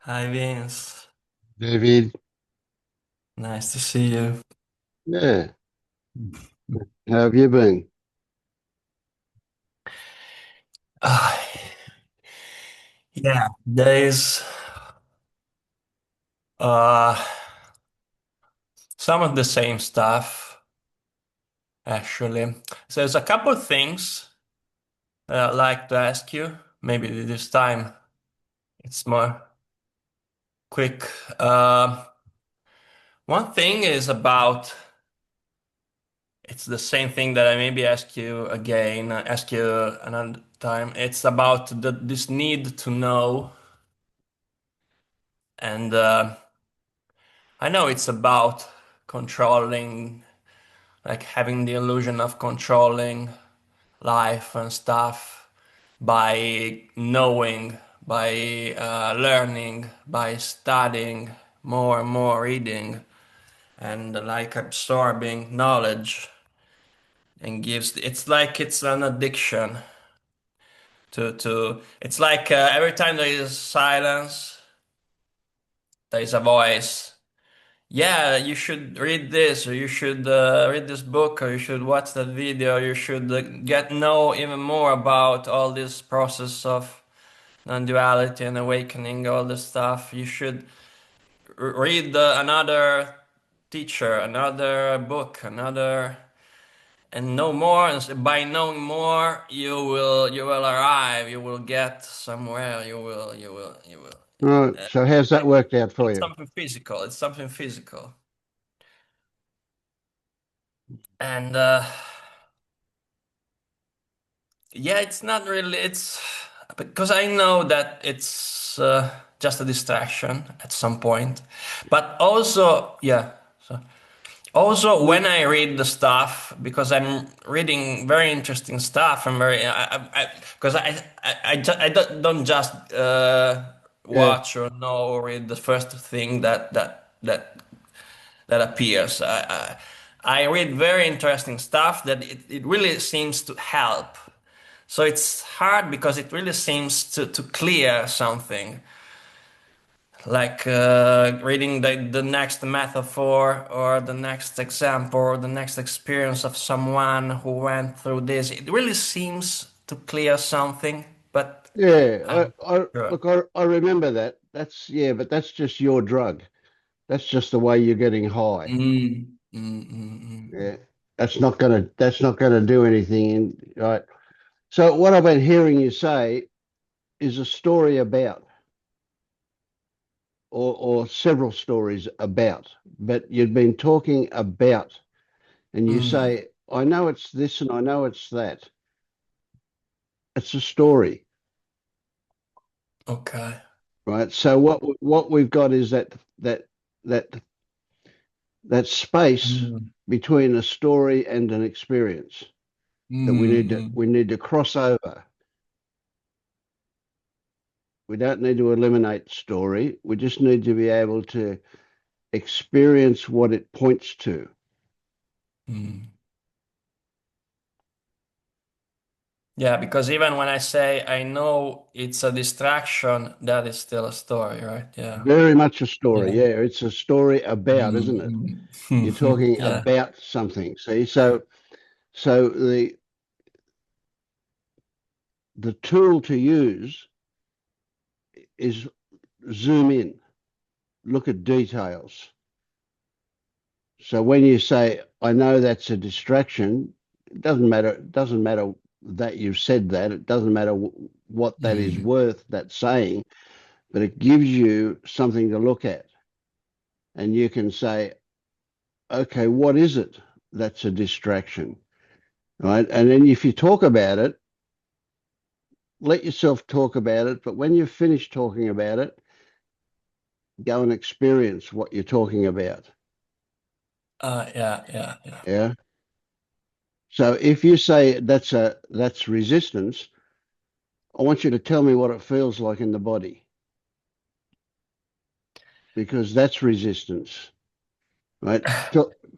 Hi Vince, David, nice to see you. yeah, how have you been? Ah, yeah, there's uh some of the same stuff actually. So there's a couple of things that I'd like to ask you. Maybe this time it's more quick. One thing is about it's the same thing that I maybe ask you again, ask you another time. It's about this need to know and I know it's about controlling, like having the illusion of controlling life and stuff by knowing, by learning, by studying more and more, reading, and like absorbing knowledge and gives. It's like it's an addiction to. It's like every time there is silence, there is a voice. Yeah, you should read this, or you should read this book, or you should watch that video. You should get know even more about all this process of non-duality and awakening, all this stuff. You should read another teacher, another book, another, and know more. And by knowing more, you will arrive. You will get somewhere. You will. Right, so how's that worked out for It's you? something physical. It's something physical. And yeah, it's not really. It's because I know that it's just a distraction at some point. But also, yeah. So also when I read the stuff, because I'm reading very interesting stuff, I'm very because I don't just Yeah, watch or know or read the first thing that appears. I read very interesting stuff that it really seems to help. So it's hard because it really seems to clear something, like reading the next metaphor or the next example or the next experience of someone who went through this. It really seems to clear something, but yeah. I'm I sure. look, I remember that. That's yeah, but that's just your drug. That's just the way you're getting high. Mm, mm, mm, mm, Yeah, that's not gonna do anything. Right. So what I've been hearing you say is a story about, or several stories about, but you've been talking about, and you mm. say, I know it's this and I know it's that. It's a story. Okay. Right? So what we've got is that that space Mm, between a story and an experience that we mm, need to mm, we need to cross over. We don't need to eliminate story. We just need to be able to experience what it points to. mm. Yeah, because even when I say I know it's a distraction, that is still a story, right? Yeah. Very much a story. Yeah. Yeah, it's a story about, isn't it? Mm, You're mm. talking Yeah. about something. See, so the tool to use is zoom in, look at details. So when you say, I know that's a distraction, it doesn't matter that you've said that. It doesn't matter what that is Mm, worth, that saying, but it gives you something to look at. And you can say, okay, what is it that's a distraction? Right. And then if you talk about it, let yourself talk about it. But when you've finished talking about it, go and experience what you're talking about. yeah, yeah, yeah. Yeah. So if you say that's resistance, I want you to tell me what it feels like in the body because that's resistance, right?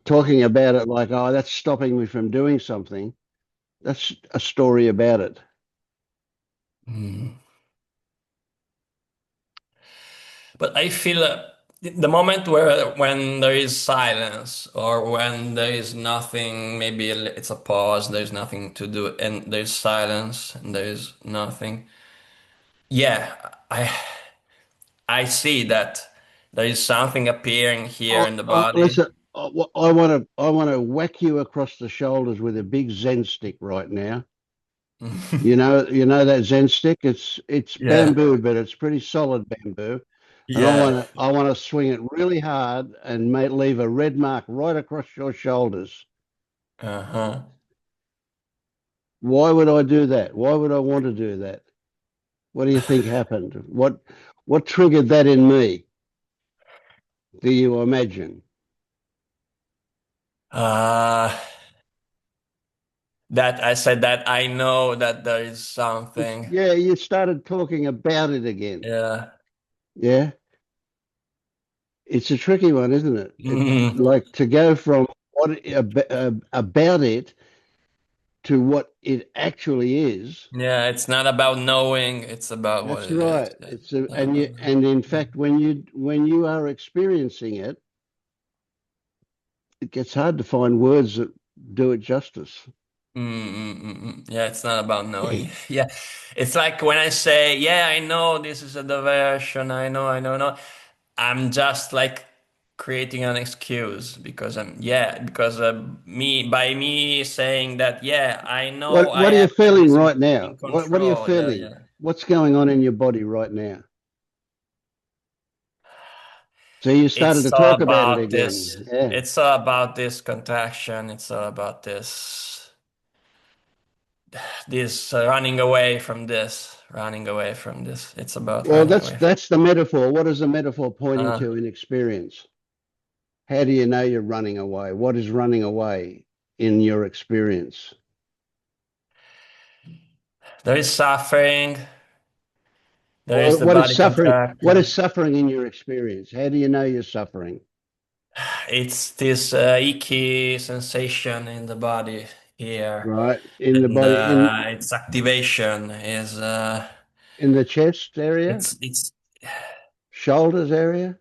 Talking about it like, oh, that's stopping me from doing something. That's a story about it. Mm. But I feel the moment where when there is silence or when there is nothing, maybe it's a pause, there's nothing to do, and there's silence and there's nothing. Yeah, I see that there is something appearing here in the body. Listen, I want to whack you across the shoulders with a big Zen stick right now. You know that Zen stick. It's Yeah, bamboo, but it's pretty solid bamboo. And I yeah. want to I want to swing it really hard and leave a red mark right across your shoulders. Uh-huh. Why would I do that? Why would I want to do that? What do you think happened? What triggered that in me? Do you imagine? Uh, that I said that I know that there is something. Yeah, you started talking about it again. Yeah. Yeah, it's a tricky one, isn't it? Mm. Like to go from about it to what it actually is. Yeah, it's not about knowing, it's about what That's it is. right. Yeah. It's It's not about and in knowing. fact, when you are experiencing it, it gets hard to find words that do it justice. Yeah, it's not about knowing. Yeah. It's like when I say, yeah, I know this is a diversion, I know, no. I'm just like creating an excuse because by me saying that, yeah, I know I What are you have feeling this right now? in What are you control. Yeah, feeling? yeah. What's going on in your body right now? So you started to It's all talk about it about this. again. Yeah. It's all about this contraction. It's all about this running away from this, running away from this. It's about Well, running that's away from. that's the metaphor. What is the metaphor pointing Uh, to in experience? How do you know you're running away? What is running away in your experience? there is suffering. There is Or the what is body suffering? What is contraction. suffering in your experience? How do you know you're suffering? It's this icky sensation in the body here, Right? In the and body, its activation is in the chest area, it's shoulders area.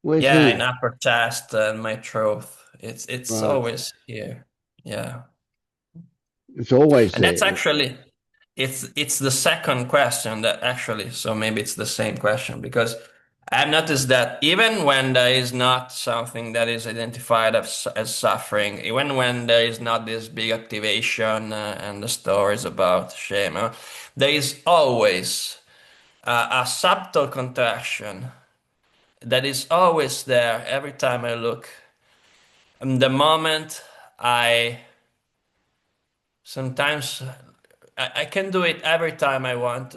Where's yeah, in here? upper chest and my throat. It's Right. always here. Yeah. It's always And that's there. actually it's the second question that actually, so maybe it's the same question because I've noticed that even when there is not something that is identified as suffering, even when there is not this big activation and the stories about shame, there is always a subtle contraction that is always there every time I look. And the moment I sometimes I can do it every time I want.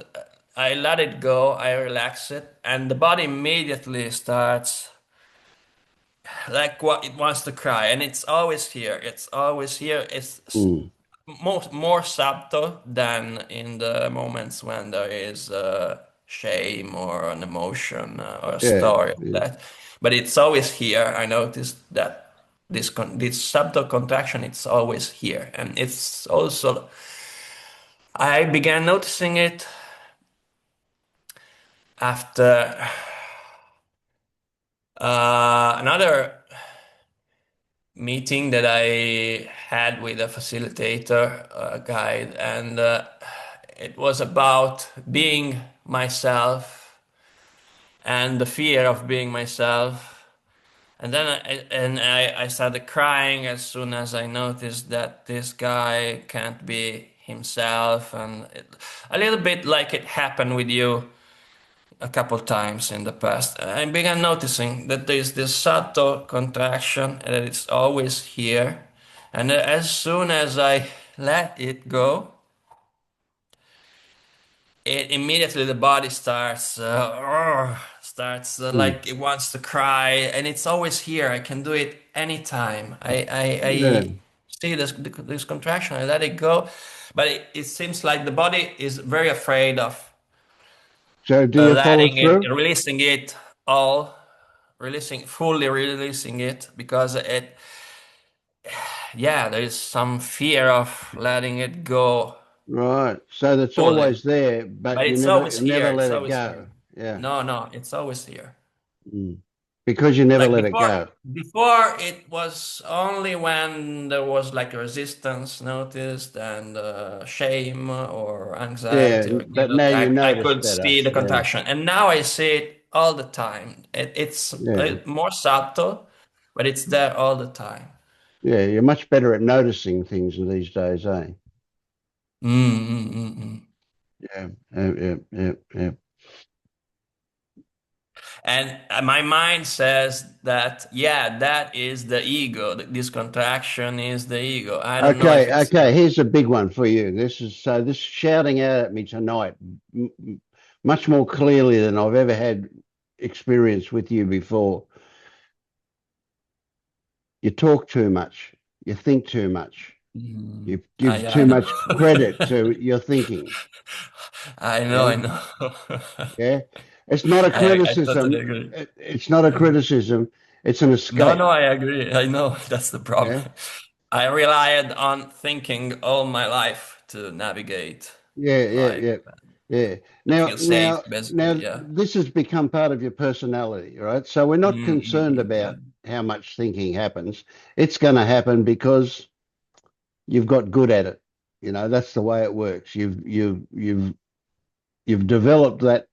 I let it go, I relax it, and the body immediately starts like what it wants to cry, and it's always here. It's always here. Mm. More subtle than in the moments when there is shame or an emotion or a Yeah. story of Yeah. that. But it's always here. I noticed that this subtle contraction, it's always here, and it's also I began noticing it after another meeting that I had with a facilitator, a guide, and it was about being myself and the fear of being myself. And then I started crying as soon as I noticed that this guy can't be himself, and a little bit like it happened with you a couple times in the past. I began noticing that there's this subtle contraction and that it's always here. And as soon as I let it go, it immediately the body starts Mm. like it wants to cry, and it's always here. I can do it anytime. Yeah. I see this contraction. I let it go, but it seems like the body is very afraid of So do you follow letting it, through? releasing it all, fully releasing it because yeah, there is some fear of letting it go Right. So that's fully. always there, but But you it's never always here. never It's let it always go. here. Yeah. No, no, it's always here. Mm. Because you never Like let it go. before it was only when there was like resistance noticed and shame or Yeah, anxiety or but guilt. now you I notice could better. see the Yeah, contraction, and now I see it all the time. It's yeah, more subtle, but it's there all the time. yeah. You're much better at noticing things these days, eh? Mm, mm, mm, mm. Yeah, yeah, yeah, yeah, yeah. And my mind says that, yeah, that is the ego. This contraction is the ego. I don't know if Okay, it's okay. Here's a big one for you. This shouting out at me tonight, much more clearly than I've ever had experience with you before. You talk too much. You think too much. You give Yeah, too I know. much credit to your thinking. I know, Yeah, I know. yeah. It's not a I totally criticism. agree. It's not a criticism. It's an No, escape. no, I agree. I know that's the problem. Yeah, I relied on thinking all my life to navigate yeah, yeah, life, yeah, yeah. to Now, feel safe, now, basically. now, Yeah. this has become part of your personality, right? So we're not concerned Yeah. about how much thinking happens. It's going to happen because you've got good at it. You know, that's the way it works. You've developed that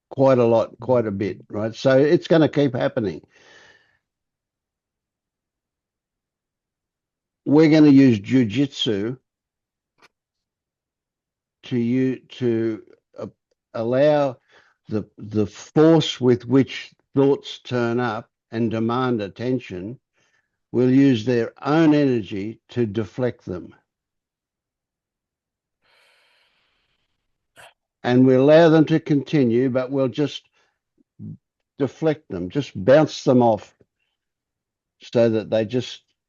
quite a lot, quite a bit, right? So it's going to keep happening. We're going to use jujitsu to uh, allow the force with which thoughts turn up and demand attention will use their own energy to deflect them. And we allow them to continue, but we'll just deflect them, just bounce them off so that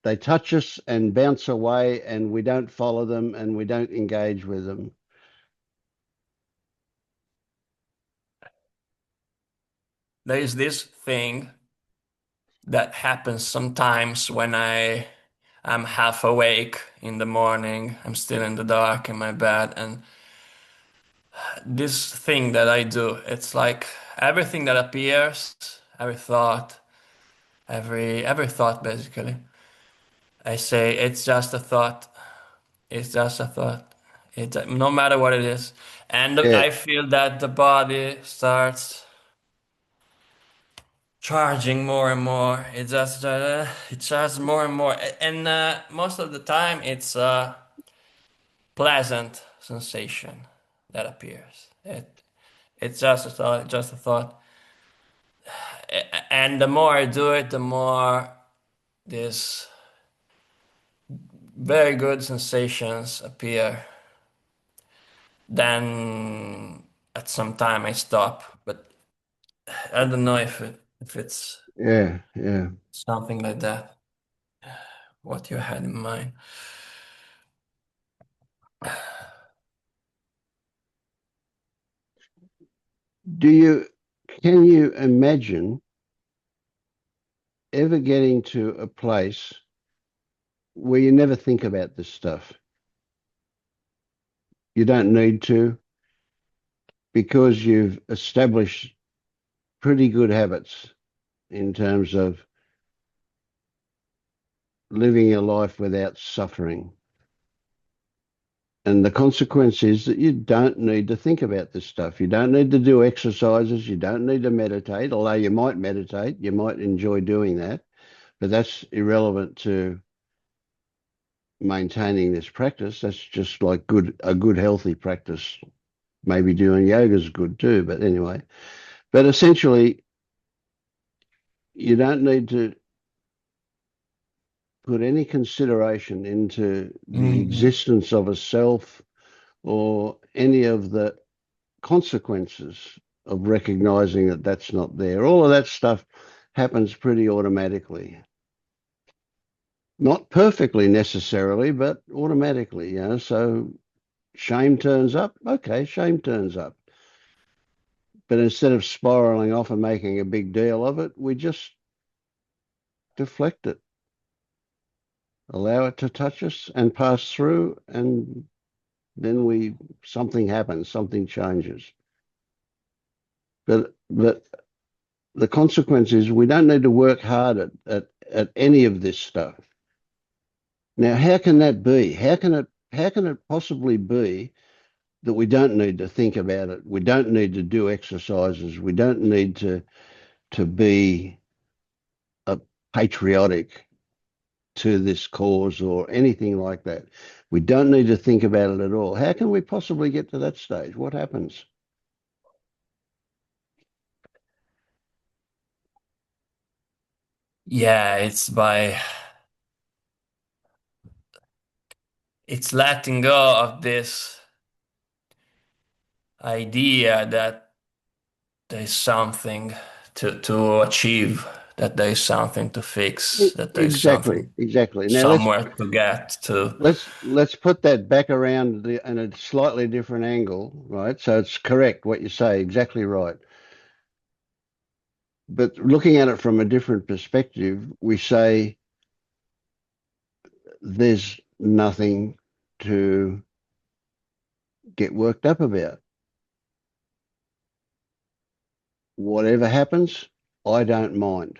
they touch us and bounce away and we don't follow them and we don't engage with them. There is this thing that happens sometimes when I'm half awake in the morning. I'm still in the dark in my bed, and this thing that I do, it's like everything that appears, every thought basically. I say it's just a thought. It's just a thought. It no matter what it is, and Yeah, I feel that the body starts charging more and more. It charges more and more, and most of the time it's a pleasant sensation that appears. It's just a thought, just a thought. And the more I do it, the more these very good sensations appear. Then at some time I stop, but I don't know if it's yeah, yeah. something like that. What you had in mind? Do you can you imagine ever getting to a place where you never think about this stuff? You don't need to because you've established pretty good habits in terms of living a life without suffering. And the consequence is that you don't need to think about this stuff. You don't need to do exercises. You don't need to meditate, although you might meditate. You might enjoy doing that, but that's irrelevant to maintaining this practice. That's just like a good healthy practice. Maybe doing yoga is good too, but anyway. But essentially, you don't need to put any consideration into the Mm-hmm. existence of a self or any of the consequences of recognizing that that's not there. All of that stuff happens pretty automatically. Not perfectly necessarily, but automatically, you know. So shame turns up. Okay, shame turns up. But instead of spiraling off and making a big deal of it, we just deflect it, allow it to touch us and pass through, and then something happens, something changes. But the consequence is we don't need to work hard at any of this stuff. Now, how can that be? How can it possibly be that we don't need to think about it? We don't need to do exercises. We don't need to be patriotic to this cause or anything like that. We don't need to think about it at all. How can we possibly get to that stage? What happens? Yeah, it's letting go of this idea that there's something to achieve, that there's something to fix, that there's Exactly, something exactly. Now somewhere to get to. let's put that back around in a slightly different angle, right? So it's correct what you say, exactly right. But looking at it from a different perspective, we say there's nothing to get worked up about. Whatever happens, I don't mind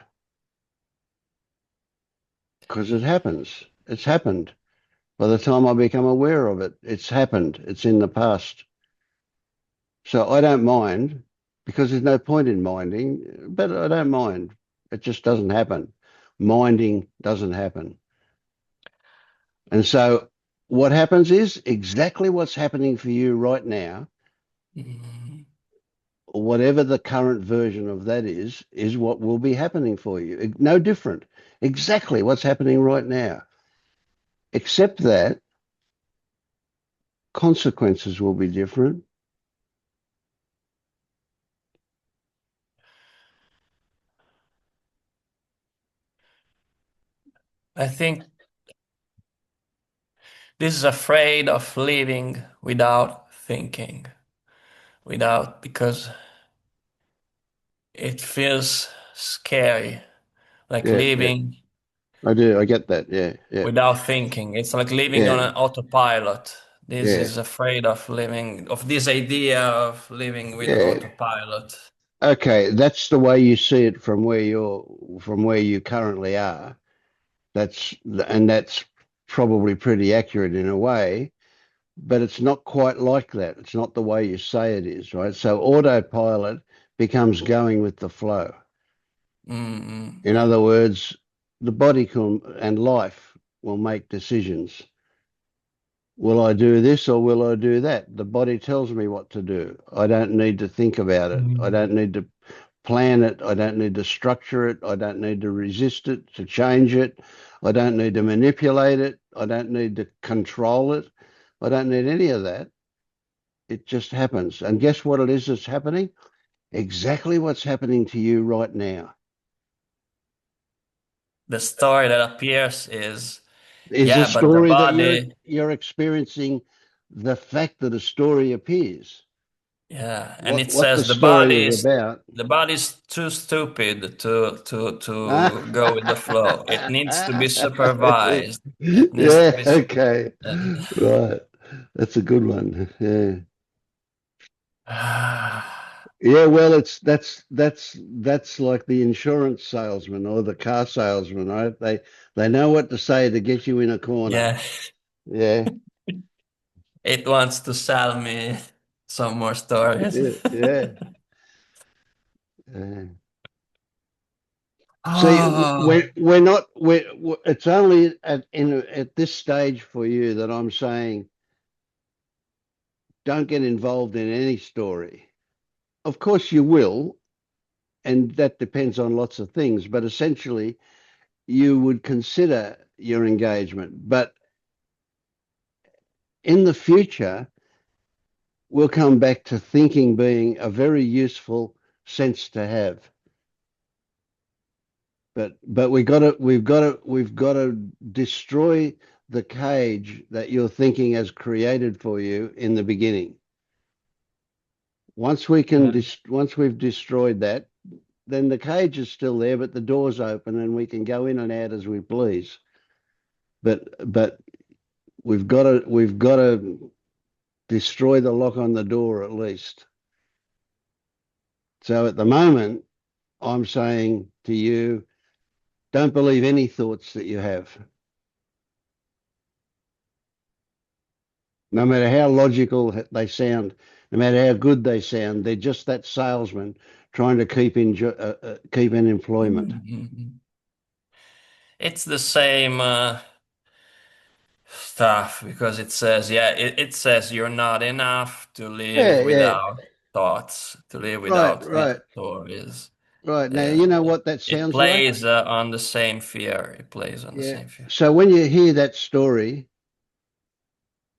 because it happens. It's happened. By the time I become aware of it, it's happened. It's in the past. So I don't mind because there's no point in minding, but I don't mind. It just doesn't happen. Minding doesn't happen. And so what happens is exactly what's happening for you right now, Mm. whatever the current version of that is what will be happening for you. No different. Exactly what's happening right now. Except that consequences will be different. I think this is afraid of living without thinking, without because it feels scary, like Yeah, yeah. living I do. I get that. Yeah, yeah, without thinking. It's like living on yeah, an autopilot. This yeah, is afraid of living, of this idea of living with yeah. autopilot. Okay, that's the way you see it from where you currently are. That's probably pretty accurate in a way, but it's not quite like that. It's not the way you say it is, right? So autopilot becomes going with the flow. Mm-mm. In other words, the body and life will make decisions. Will I do this or will I do that? The body tells me what to do. I don't need to think about it. I Mm. don't need to plan it. I don't need to structure it. I don't need to resist it, to change it. I don't need to manipulate it. I don't need to control it. I don't need any of that. It just happens. And guess what it is that's happening? Exactly what's happening to you right now. The story that appears is, Is a yeah, but the story that body, you're experiencing the fact that a story appears. yeah, and it What the says story is about. the body's too stupid to go with the flow. It needs to be supervised. It needs to Yeah, be. okay. Right. That's a good one. Yeah. Yeah, well, that's like the insurance salesman or the car salesman, right? They know what to say to get you in a corner. Yeah, Yeah. it wants to sell me some more stories. Yeah, yeah. Yeah. See, Oh, we're not it's only at this stage for you that I'm saying don't get involved in any story. Of course you will, and that depends on lots of things, but essentially you would consider your engagement. But in the future, we'll come back to thinking being a very useful sense to have. But we've got to destroy the cage that your thinking has created for you in the beginning. yeah. Once we've destroyed that, then the cage is still there, but the door's open and we can go in and out as we please. But we've got to destroy the lock on the door at least. So at the moment, I'm saying to you, don't believe any thoughts that you have. No matter how logical they sound, no matter how good they sound, they're just that salesman trying to keep in employment. Mhm. It's the same stuff because it says, yeah, it says you're not enough to live Yeah, yeah. without thoughts, to live Right, without right, stories. right. Now, Uh, you know what that it sounds like? plays on the same fear. It plays on the Yeah. same fear. So when you hear that story,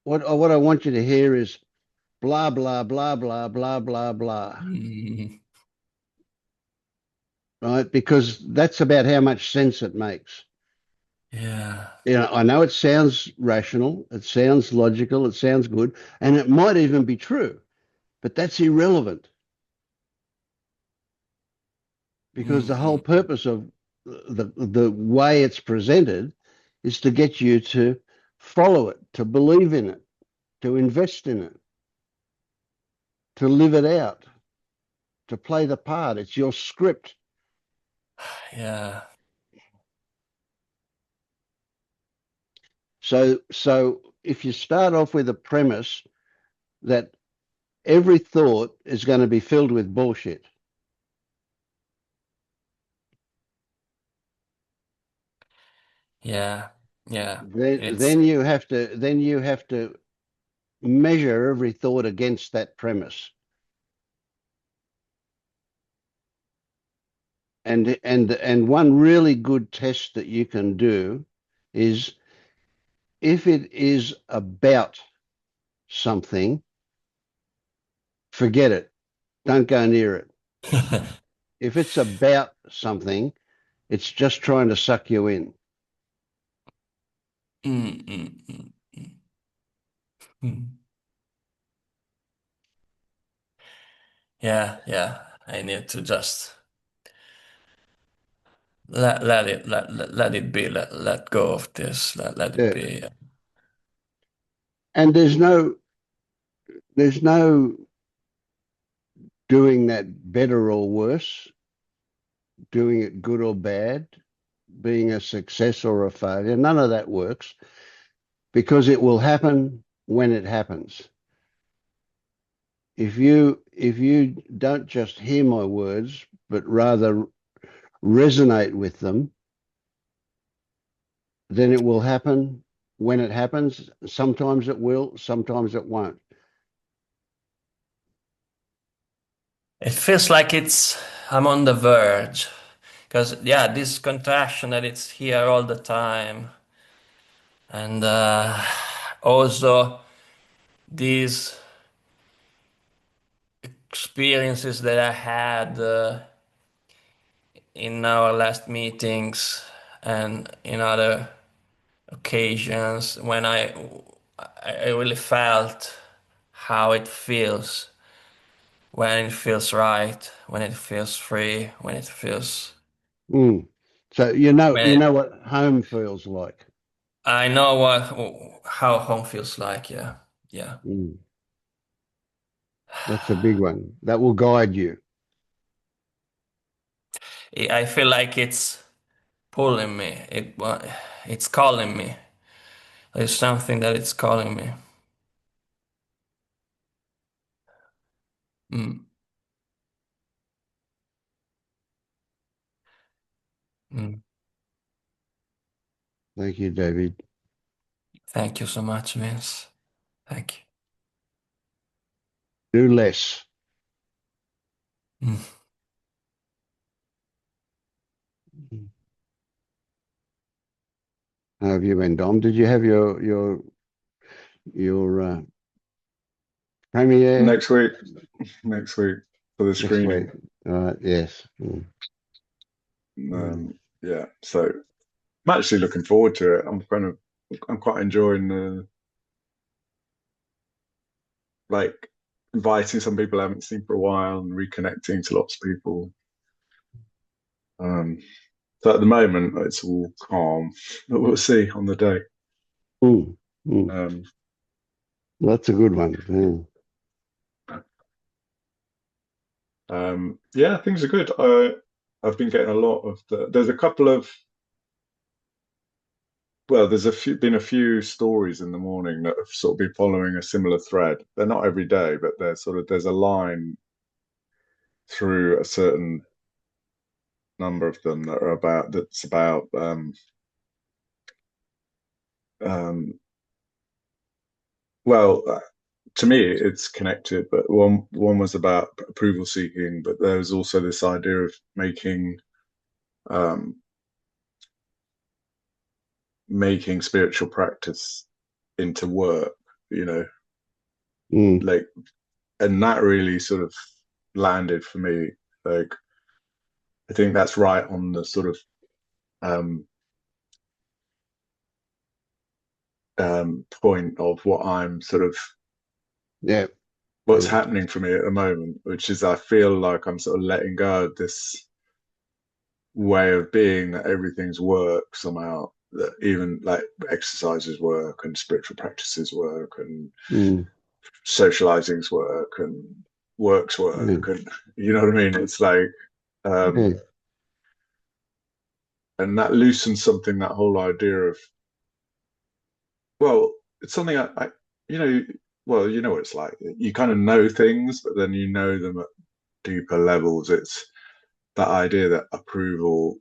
what I want you to hear is blah, blah, blah, blah, blah, blah, blah. Mhm. Right? Because that's about how much sense it makes. Yeah. You know, I know it sounds rational, it sounds logical, it sounds good, and it might even be true, but that's irrelevant because the whole Mm-mm. purpose of the way it's presented is to get you to follow it, to believe in it, to invest in it, to live it out, to play the part. It's your script. Yeah. So if you start off with a premise that every thought is going to be filled with bullshit, Yeah. Yeah. then It's then you have to measure every thought against that premise. And one really good test that you can do is if it is about something, forget it. Don't go near it. If it's about something, it's just trying to suck you in. Mm, mm, mm, mm, mm. Yeah, yeah. I need to just let it be. Let go of this. Let it Yeah. be. And there's no doing that better or worse, doing it good or bad, being a success or a failure. None of that works because it will happen when it happens. If you don't just hear my words, but rather resonate with them, then it will happen when it happens. Sometimes it will, sometimes it won't. It feels like I'm on the verge. Because, yeah, this contraction that it's here all the time. And also these experiences that I had in our last meetings and in other occasions when I really felt how it feels when it feels right, when it feels free, when it feels Mm. So you know when you it, know what home feels like. I know how home feels like. Yeah, yeah. Mm. That's a big one. That will guide you. I feel like it's pulling me. It's calling me. There's something that it's calling me. Mm, mm. Thank you, David. Thank you so much, Vince. Thank Do less. you. Mm. How have you been, Dom? Did you have your premiere Next week, next week for the next week? screening. All right. Yes. Mm. Mm. Yeah, so I'm actually looking forward to it. I'm quite enjoying like inviting some people I haven't seen for a while and reconnecting to lots of people. Um, so at the moment, it's all calm, but we'll see on the day. Mm. Mm. Um, That's a good one. Yeah. Yeah, things are good. I've been getting a lot of there's a couple of well, there's been a few stories in the morning that have sort of been following a similar thread. They're not every day, but they're sort of there's a line through a certain number of them that's about um well to me it's connected, but one was about approval seeking, but there's also this idea of um making spiritual practice into work, you know, Mm. like, and that really sort of landed for me. Like, I think that's right on the sort of um, point of what I'm sort of Yeah. what's Yeah. happening for me at the moment, which is I feel like I'm sort of letting go of this way of being that everything's work somehow, that even like exercises work and spiritual practices work and Mm. socializing's work and work's Yeah. work and you know what I mean? It's like Yeah. and that loosens something, that whole idea of well, it's something I you know, well, you know what it's like. You kind of know things, but then you know them at deeper levels. It's that idea that approval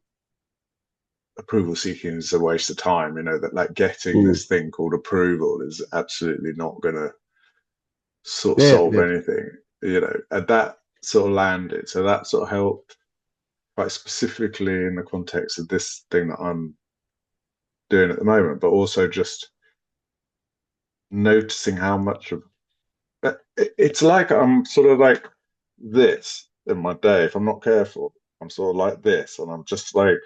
seeking is a waste of time, you know, that like getting Mm. this thing called approval is absolutely not gonna sort of Yeah. solve Yeah. anything, you know, and that sort of landed. So that sort of helped quite specifically in the context of this thing that I'm doing at the moment, but also just noticing how much of it's like I'm sort of like this in my day. If I'm not careful, I'm sort of like this, and I'm just like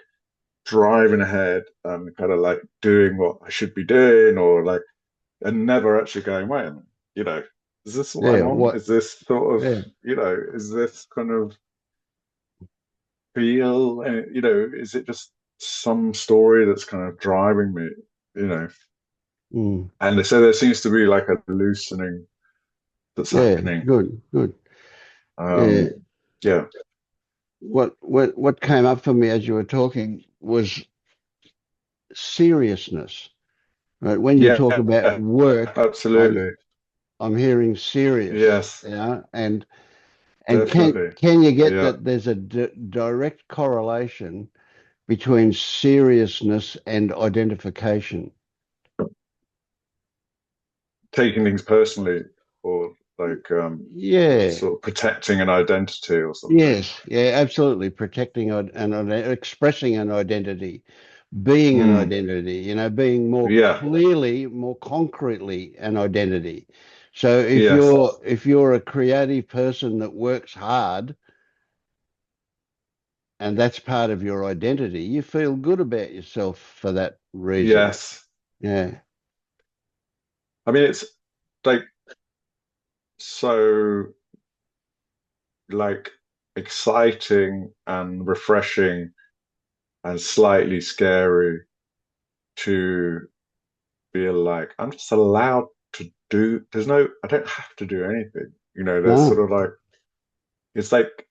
driving ahead and kind of like doing what I should be doing, or like, and never actually going, wait a minute, you know, is this what I'm Yeah. on? What? Is this sort of, Yeah. you know, is this kind of feel, you know, is it just some story that's kind of driving me, you know? Mm. And so there seems to be like a loosening that's Yeah. happening. Good. Good. Yeah. Um, yeah. What came up for me as you were talking was seriousness. Right? When you Yeah, talk about work, I'm absolutely. I'm hearing serious. Yes, And definitely. can you get Yeah. that there's a direct correlation between seriousness and identification? Taking things personally or like Yeah. sort of protecting an identity or something. Yes. Yeah. Absolutely. Protecting expressing an identity, being an Mm, identity. Being more yeah, clearly, more concretely an identity. So yes, if you're a creative person that works hard, and that's part of your identity, you feel good about yourself for that reason. yes. Yeah. I mean, it's like so like exciting and refreshing and slightly scary to feel like I'm just allowed to do, I don't have to do anything. You know, there's sort No. of like, it's like,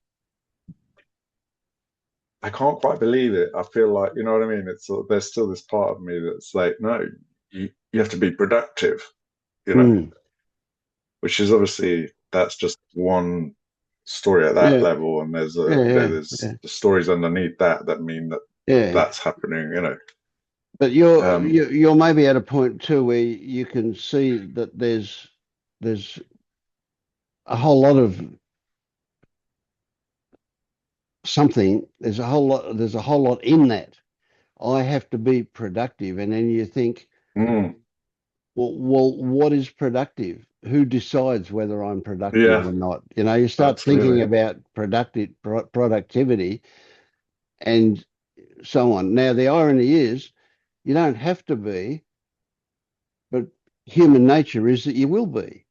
I can't quite believe it. I feel like, you know what I mean? It's there's still this part of me that's like, no, you have to be productive, you know, Mm. which is obviously that's just one story at that Yeah. level, and there's Yeah. Yeah. there's Yeah. the stories underneath that mean that Yeah. that's happening, you know. But you're Um, you- you're maybe at a point too where you can see that there's a whole lot of something. There's a whole lot in that. I have to be productive, and then you think, mm, well, what is productive? Who decides whether I'm productive yeah, or not? You start thinking absolutely. about productivity and so on. Now, the irony is, you don't have to be, but human nature is that you will be.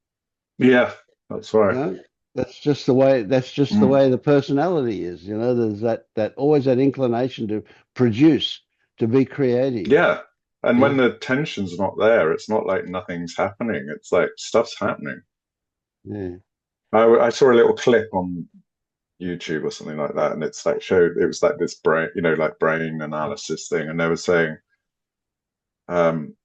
Yeah, that's You right. know, that's just the way. That's just the Mm, way the personality is. There's that always that inclination to produce, to be creative. yeah. And Yeah, when the tension's not there, it's not like nothing's happening. It's like stuff's happening. yeah. I saw a little clip on YouTube or something like that, and it's like showed it was like this brain, like brain analysis thing, and they were saying um,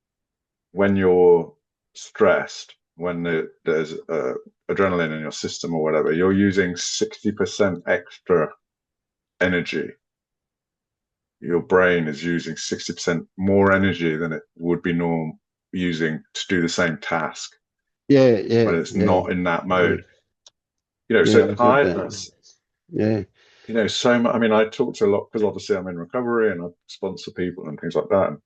when you're stressed, when there's adrenaline in your system or whatever, you're using 60% extra energy. Your brain is using 60% more energy than it would be normal using to do the same task Yeah, when yeah, it's yeah, not in that yeah, mode. yeah. So I get that. tiredness, Yeah, so much. I mean, I talk to a lot because obviously I'm in recovery and I sponsor people and things like that. And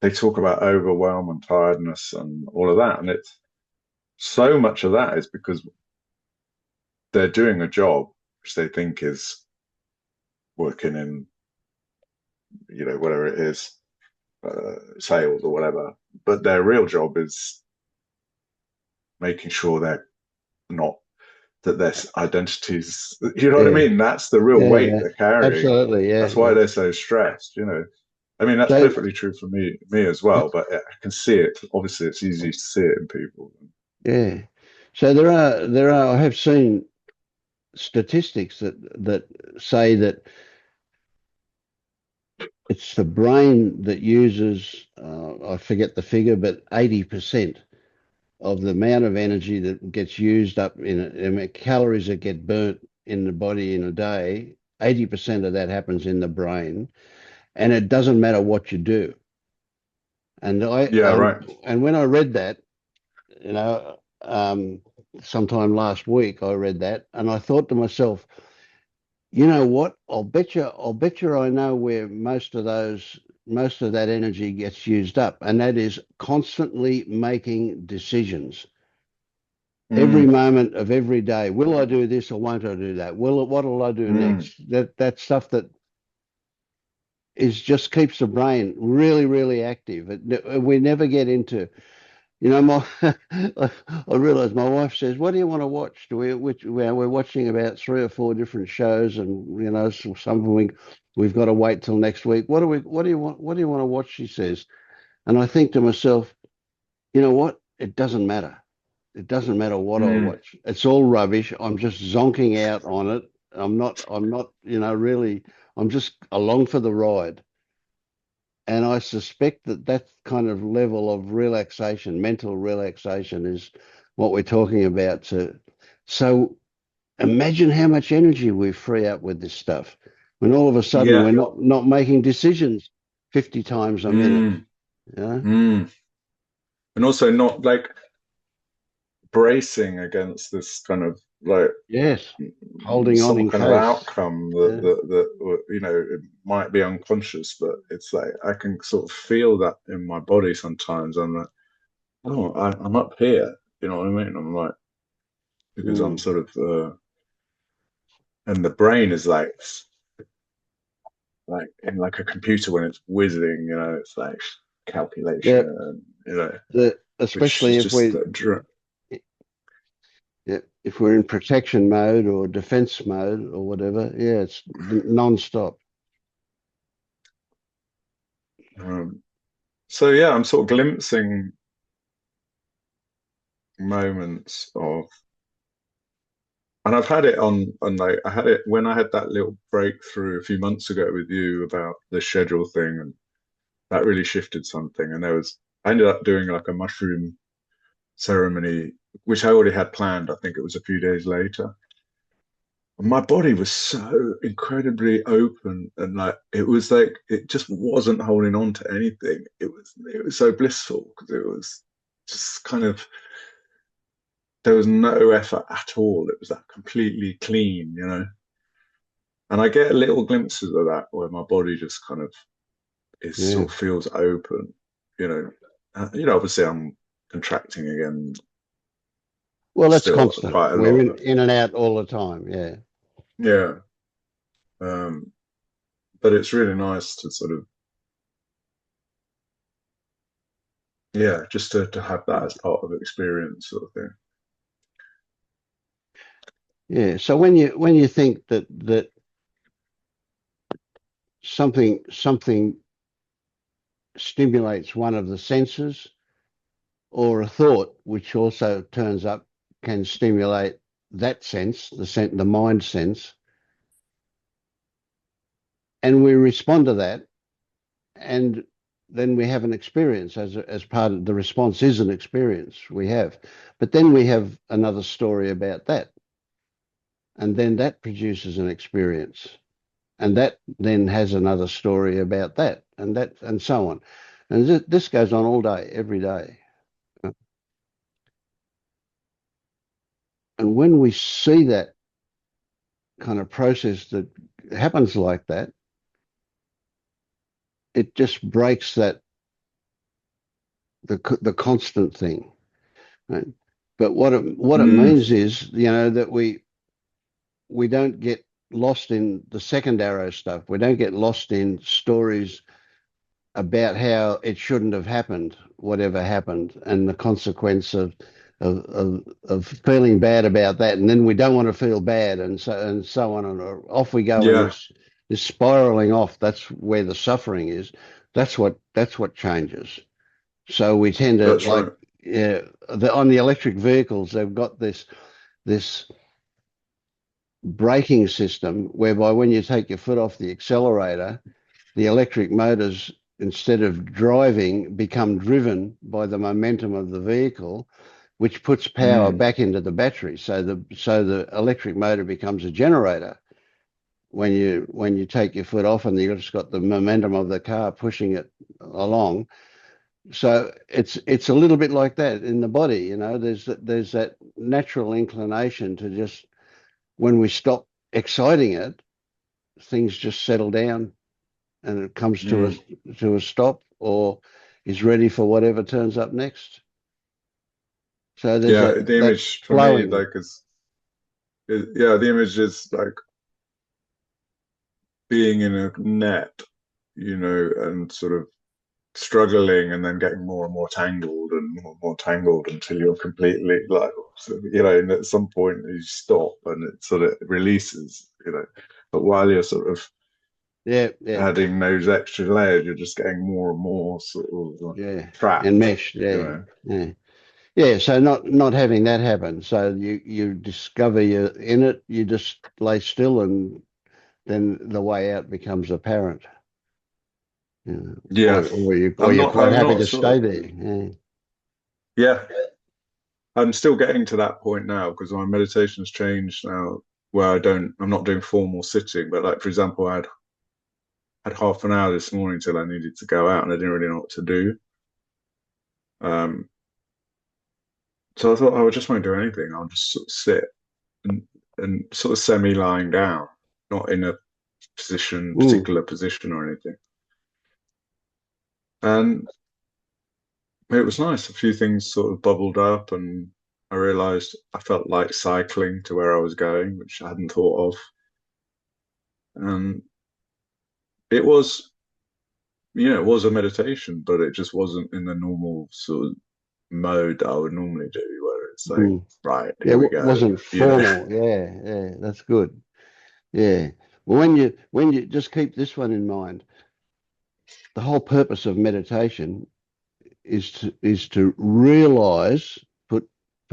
they talk about overwhelm and tiredness and all of that. And it's so much of that is because they're doing a job which they think is working in, whatever it is, sales or whatever. But their real job is making sure they're not, that their identities, you know what I yeah, mean? That's the real yeah, weight yeah. they're carrying. Absolutely, yeah, That's why yeah. they're so stressed. I mean, that's So, perfectly true for me as well, but I can see it. Obviously, it's easy to see it in people. yeah. So there are. I have seen statistics that say that it's the brain that uses. I forget the figure, but 80% of the amount of energy that gets used up in calories that get burnt in the body in a day. 80% of that happens in the brain, and it doesn't matter what you do. And Yeah, right. and when I read that, sometime last week I read that, and I thought to myself, you know what? I'll bet you I know where most of that energy gets used up, and that is constantly making decisions. Every Mm, moment of every day. Will I do this or won't I do that? What'll I do mm, next? That stuff that is just keeps the brain really, really active. We never get into, my I realize my wife says, "What do you want to watch?" We're watching about 3 or 4 different shows, and some of them we've got to wait till next week. What do you want to watch? She says, and I think to myself, you know what? It doesn't matter. It doesn't matter what I mm. watch. It's all rubbish. I'm just zonking out on it. I'm not, really, I'm just along for the ride. And I suspect that kind of level of relaxation, mental relaxation, is what we're talking about. So imagine how much energy we free up with this stuff when all of a sudden we're Yeah. not making decisions 50 times a minute. Mm, Yeah. mm. And also not like bracing against this kind of like Yes. Holding on some in kind of case. outcome Yeah. that it might be unconscious, but it's like I can sort of feel that in my body sometimes. I'm like, oh, I'm up here. You know what I mean? I'm like, because I'm Mm. sort of, and the brain is like in like a computer when it's whizzing. It's like Yeah. calculation. Which Especially is if just we dr yeah, if we're in protection mode or defense mode or whatever. Yeah, it's non-stop. um, so yeah, I'm sort of glimpsing moments of, and I've had it on like I had it when I had that little breakthrough a few months ago with you about the schedule thing, and that really shifted something. And I ended up doing like a mushroom ceremony, which I already had planned. I think it was a few days later. And my body was so incredibly open, and like it just wasn't holding on to anything. It was so blissful because it was just kind of, there was no effort at all. It was that completely clean. And I get little glimpses of that where my body just kind of is Yeah. sort of feels open, you know. Obviously I'm contracting again Well, that's still constant. quite a We're lot. in and out all the time. Yeah. Yeah. Um, but it's really nice to sort of, yeah, just to have that as part of the experience sort of thing. Yeah. So when you think that something stimulates one of the senses, or a thought which also turns up can stimulate that sense, the mind sense. and we respond to that, and then we have an experience as part of the response is an experience we have. But then we have another story about that, and then that produces an experience, and that then has another story about that, and so on. And this goes on all day, every day. And when we see that kind of process that happens like that, it just breaks the constant thing. Right? But what it means is, that we don't get lost in the second arrow stuff. We don't get lost in stories about how it shouldn't have happened, whatever happened, and the consequence of feeling bad about that, and then we don't want to feel bad, and so on, and off we go, and Yeah, this spiraling off. That's where the suffering is. That's what changes. So we tend to that's like, right. yeah, on the electric vehicles, they've got this braking system whereby when you take your foot off the accelerator, the electric motors, instead of driving, become driven by the momentum of the vehicle, which puts power Mm. back into the battery. So the electric motor becomes a generator when you take your foot off, and you've just got the momentum of the car pushing it along. So it's a little bit like that in the body. There's that natural inclination to just, when we stop exciting it, things just settle down, and it comes Mm. to a stop, or is ready for whatever turns up next. So there's Yeah, that the that image for me, flowing. like, yeah, the image is like being in a net, and sort of struggling and then getting more and more tangled and more tangled until you're completely like, and at some point you stop and it sort of releases. But while you're sort of Yeah, yeah, adding those extra layers, you're just getting more and more sort of like yeah, trapped, enmeshed. you Yeah, know. yeah, yeah. So not having that happen. So you discover you're in it. You just lay still, and then the way out becomes apparent. Yeah. Or you're quite I'm happy not to sort stay of, there. Yeah. yeah, I'm still getting to that point now because my meditation's changed now where I'm not doing formal sitting, but like, for example, had half an hour this morning till I needed to go out and I didn't really know what to do. Um, so I thought, oh, I just won't do anything. I'll just sort of sit and, and sort of semi lying down, not in a Mm. particular position or anything. And it was nice. A few things sort of bubbled up, and I realized I felt like cycling to where I was going, which I hadn't thought of. And it was, it was a meditation, but it just wasn't in the normal sort of mode that I would normally do, where it's like, Mm. right, Yeah, here we go, wasn't formal. Yeah, yeah, that's good. Yeah. Well, when you just keep this one in mind, the whole purpose of meditation is to realize, put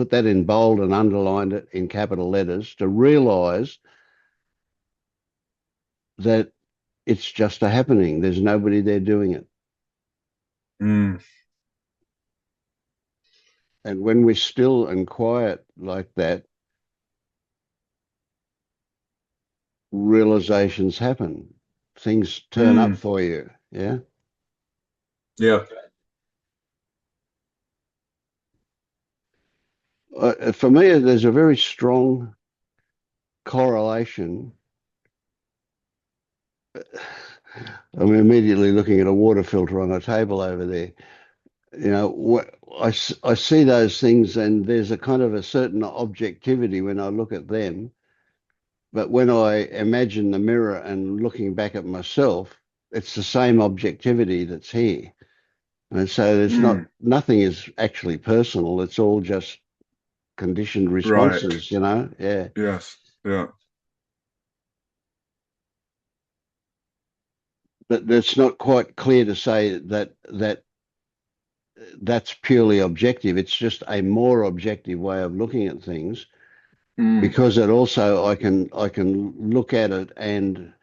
that in bold and underline it in capital letters, to realize that it's just a happening. There's nobody there doing it. Mm, And when we're still and quiet like that, realizations happen. Things turn up mm, for you. Yeah. yeah, For me, there's a very strong correlation. I'm immediately looking at a water filter on a table over there. I see those things, and there's a kind of a certain objectivity when I look at them. But when I imagine the mirror and looking back at myself, it's the same objectivity that's here. And so there's mm, nothing is actually personal. It's all just conditioned right, responses. Yeah. yes, yeah, But it's not quite clear to say that's purely objective. It's just a more objective way of looking at things, mm, because it also I can look at it and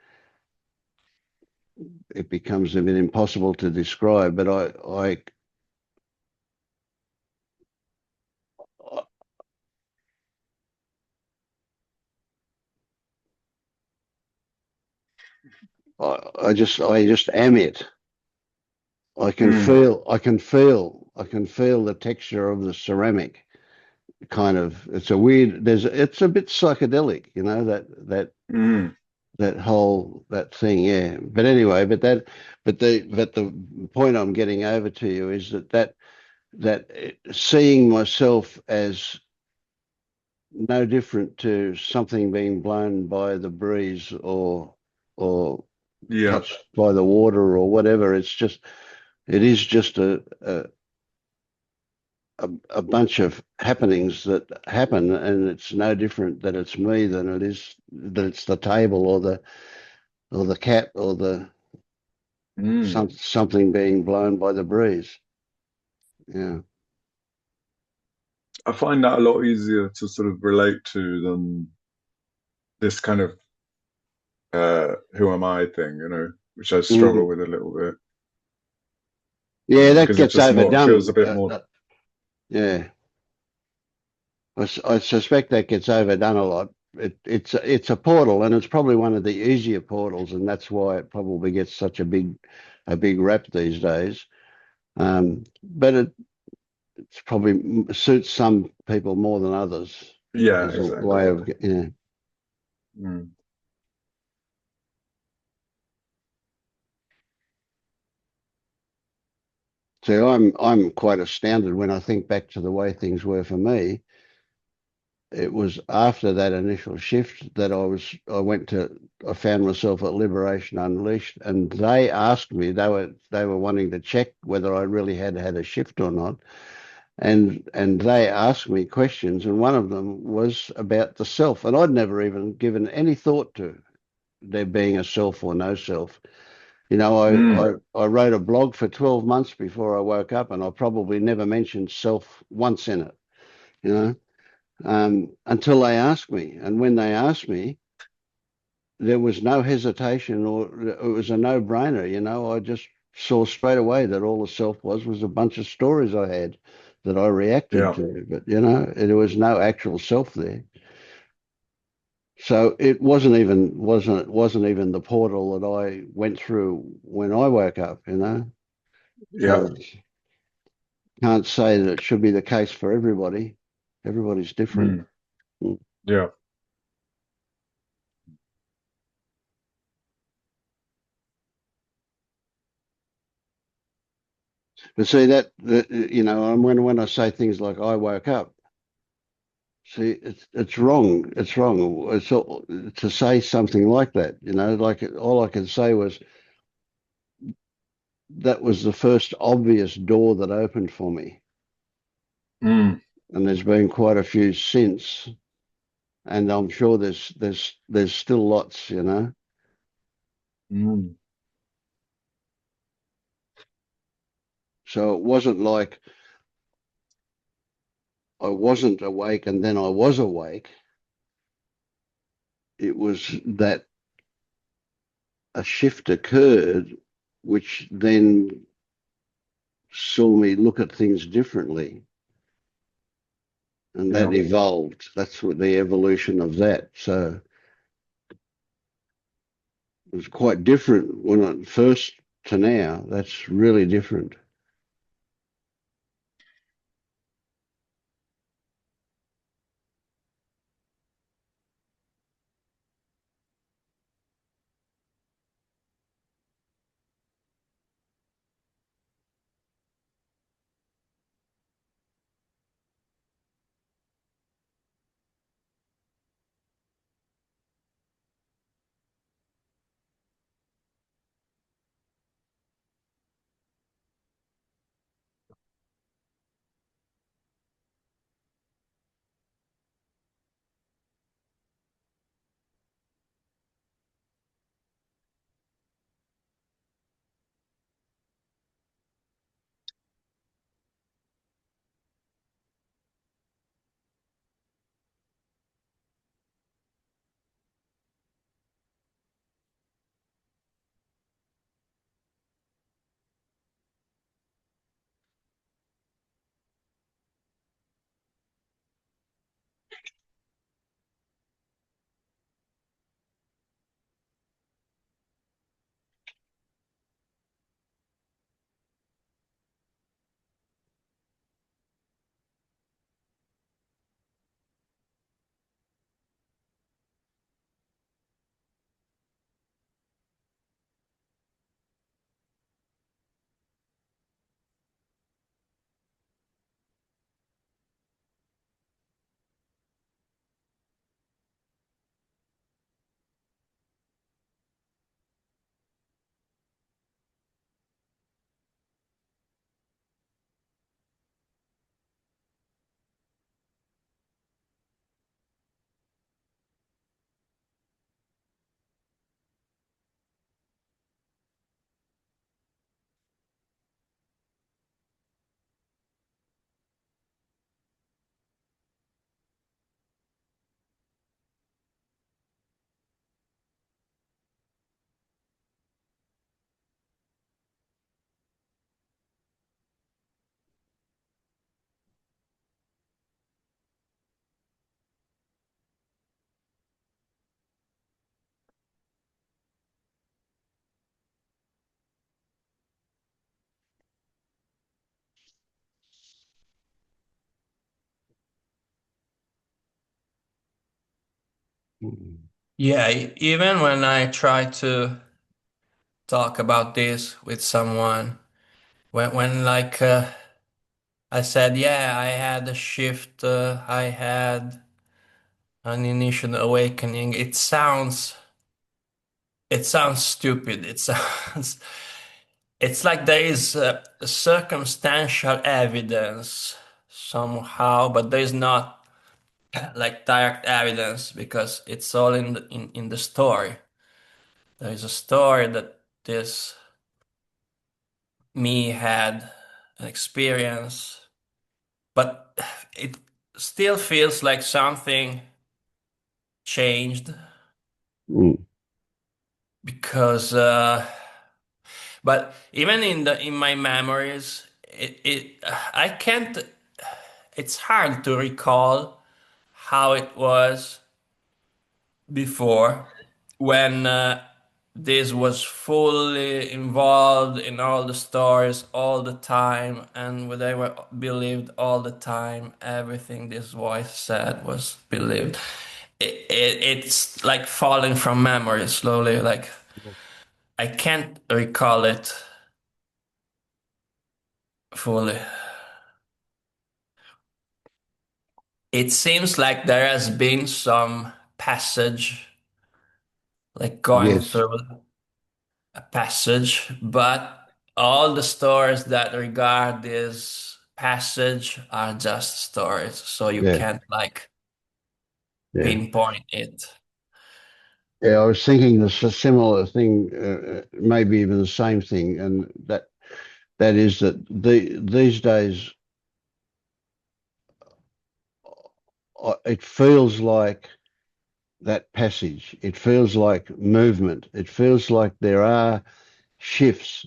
it becomes a bit impossible to describe. But I just am it. Mm. I can feel the texture of the ceramic. Kind of, it's a weird. It's a bit psychedelic, you know, Mm. that whole that thing, yeah. But anyway, but the point I'm getting over to you is that seeing myself as no different to something being blown by the breeze or Yeah. touched by the water or whatever. It is just a bunch of happenings that happen, and it's no different that it's me than it is that it's the table or the cat or the Mm. something being blown by the breeze. Yeah. I find that a lot easier to sort of relate to than this kind of who am I thing, which I struggle Mhm. with a little bit. Yeah, that Because it gets just more feels overdone. a bit more. Yeah, I suspect that gets overdone a lot. It's a portal, and it's probably one of the easier portals, and that's why it probably gets such a big rap these days. But it's probably suits some people more than others Yeah, as a exactly. way of yeah. Mm. So I'm quite astounded when I think back to the way things were for me. It was after that initial shift that I found myself at Liberation Unleashed, and they asked me, they were wanting to check whether I really had had a shift or not. And they asked me questions, and one of them was about the self. And I'd never even given any thought to there being a self or no self. You know, Mm. I wrote a blog for 12 months before I woke up, and I probably never mentioned self once in it, you know, until they asked me. And when they asked me, there was no hesitation, or it was a no-brainer. You know, I just saw straight away that all the self was a bunch of stories I had that I reacted Yeah. to. But you know, there was no actual self there. So it wasn't even the portal that I went through when I woke up. You know, Yeah. so can't say that it should be the case for everybody. Everybody's different. Mm. Mm. Yeah. But see that you know, and when I say things like I woke up, see, it's wrong. It's wrong. It's all, to say something like that. You know, like all I could say was that was the first obvious door that opened for me, Mm. and there's been quite a few since, and I'm sure there's still lots. You know, Mm. so it wasn't like I wasn't awake and then I was awake. It was that a shift occurred, which then saw me look at things differently. And that Yeah. evolved. That's what the evolution of that. So it was quite different when I first to now. That's really different. Yeah, even when I try to talk about this with someone, when like I said, yeah, I had a shift, I had an initial awakening. It sounds stupid. It sounds it's like there is circumstantial evidence somehow, but there is not like direct evidence because it's all in the story. There is a story that this me had an experience, but it still feels like something changed Mm. because but even in my memories it I can't it's hard to recall how it was before when this was fully involved in all the stories all the time and when they were believed all the time everything this voice said was believed. It's like falling from memory slowly, like I can't recall it fully. It seems like there has been some passage, like going Yes, through a passage, but all the stories that regard this passage are just stories, so you yeah, can't like yeah. pinpoint it. Yeah, I was thinking this a similar thing, maybe even the same thing, and that is that these days it feels like that passage. It feels like movement. It feels like there are shifts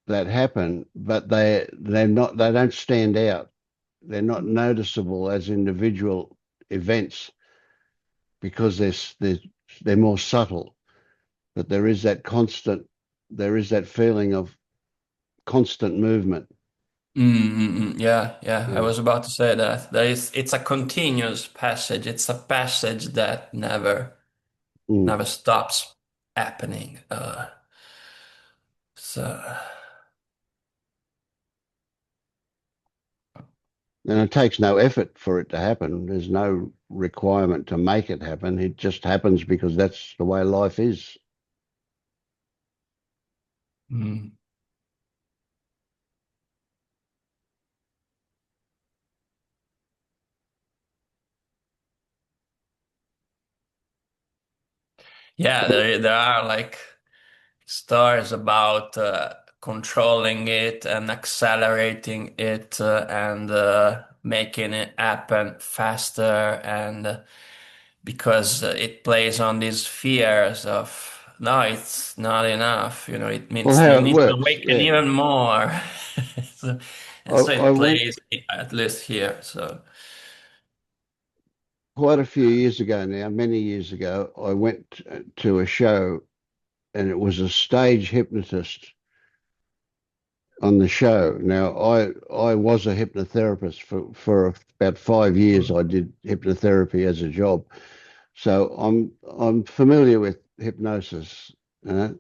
that happen, but they're not. They don't stand out. They're not noticeable as individual events because they're more subtle. But there is that constant. There is that feeling of constant movement. Yeah, yeah. I Yeah. was about to say that. It's a continuous passage. It's a passage that Mm. never stops happening. So And it takes no effort for it to happen. There's no requirement to make it happen. It just happens because that's the way life is. mm. Yeah, there are like stories about controlling it and accelerating it and making it happen faster and because it plays on these fears of no, it's not enough. It Well, means how you it need to works, awaken yeah. even more. So, and so I it went plays at least here. So. quite a few years ago now, many years ago, I went to a show and it was a stage hypnotist on the show. Now, I was a hypnotherapist for about 5 years. I did hypnotherapy as a job. So I'm familiar with hypnosis. Uh,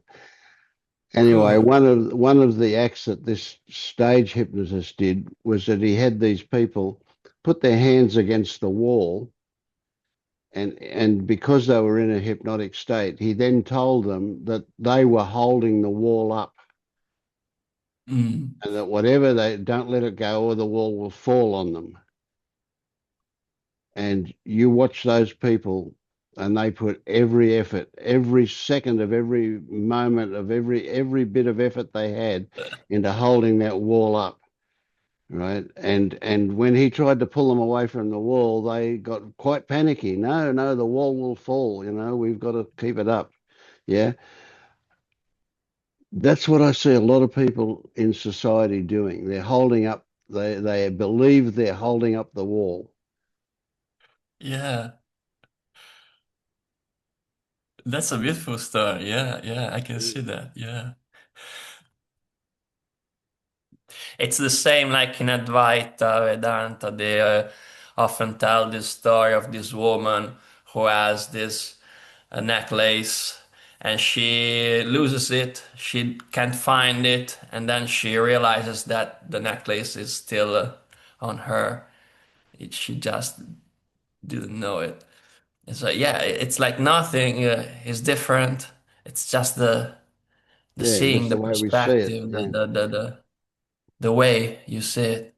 Anyway, Cool. one of the acts that this stage hypnotist did was that he had these people put their hands against the wall, and because they were in a hypnotic state, he then told them that they were holding the wall up, Mm. and that whatever they don't let it go, or the wall will fall on them. And you watch those people, and they put every effort, every second of every moment of every bit of effort they had into holding that wall up. Right. And when he tried to pull them away from the wall, they got quite panicky. No, no, the wall will fall. We've got to keep it up. Yeah. That's what I see a lot of people in society doing. They're holding up, they believe they're holding up the wall. Yeah, that's a beautiful story. Yeah, yeah, I can see that. Yeah. It's the same like in Advaita Vedanta. They often tell this story of this woman who has this. a necklace, and she loses it. She can't find it, and then she realizes that the necklace is still on her. She just didn't know it. And so yeah, it's like nothing is different. It's just the Yeah, seeing, just the the way we see it. perspective, Yeah, the way you see it.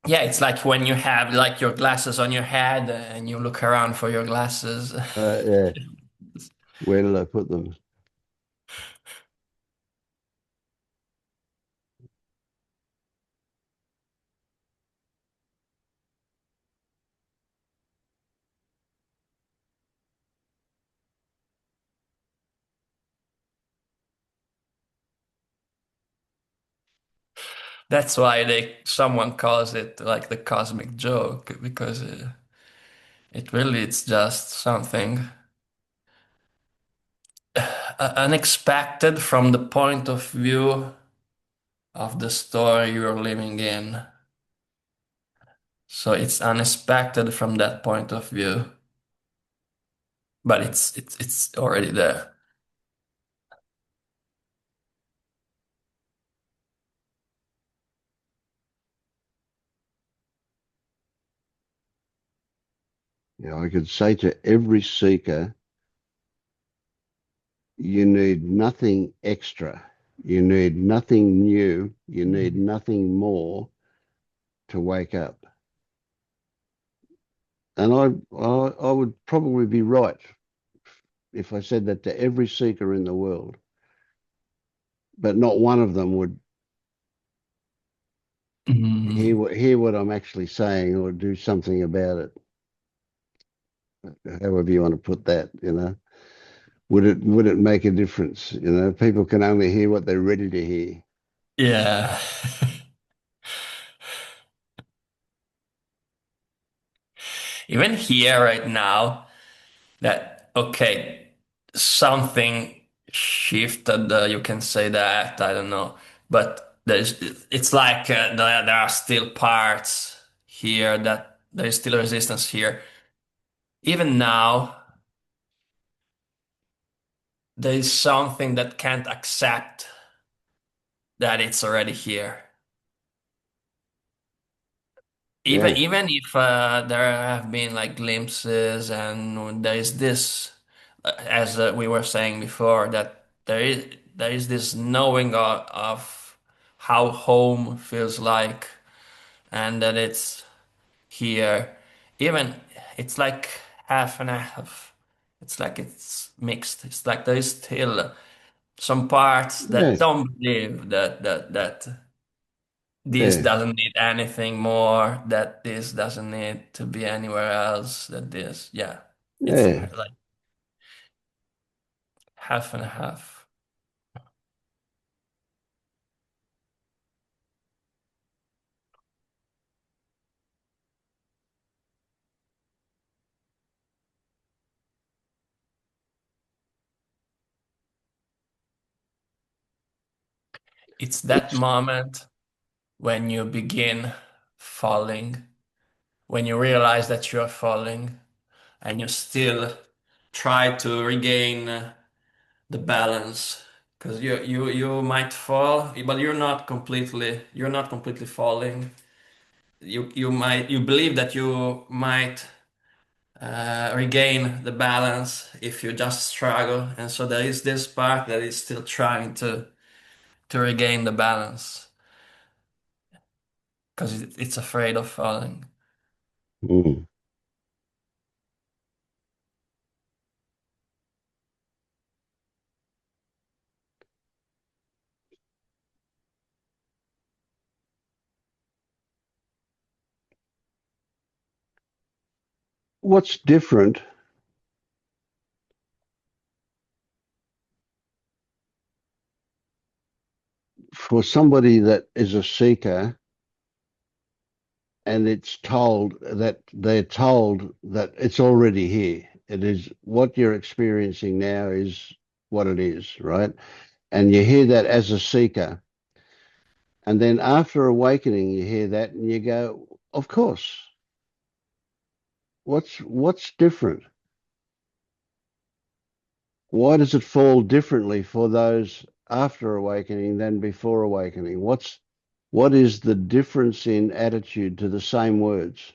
Yeah, it's like when you have like your glasses on your head and you look around for your glasses. yeah. Where did I put them? That's why someone calls it like the cosmic joke because it really it's just something unexpected from the point of view of the story you're living in. So it's unexpected from that point of view, but it's already there. I could say to every seeker, you need nothing extra. You need nothing new. You need nothing more to wake up. And I would probably be right if I said that to every seeker in the world, but not one of them would Mhm. hear what I'm actually saying or do something about it. However you want to put that, would it make a difference? People can only hear what they're ready to hear. Yeah. Even here right now, that okay, something shifted. You can say that I don't know, but it's like there are still parts here that there is still resistance here. Even now, there is something that can't accept that it's already here. Even Yeah, even if there have been like glimpses and there is this, as we were saying before, that there is this knowing of how home feels like, and that it's here. Even it's like half and half. It's like it's mixed. It's like there is still some parts that yeah, don't believe that this yeah, doesn't need anything more, that this doesn't need to be anywhere else, that this, yeah, it's yeah. like half and a half. It's that It's moment when you begin falling, when you realize that you're falling and you still try to regain the balance. Because you might fall, but you're not completely falling. You believe that you might regain the balance if you just struggle. And so there is this part that is still trying to regain the balance because it's afraid of falling. mm. What's different for somebody that is a seeker and they're told that it's already here. It is what you're experiencing now is what it is, right? And you hear that as a seeker. And then after awakening, you hear that and you go, of course, what's different? Why does it fall differently for those after awakening than before awakening? What is the difference in attitude to the same words?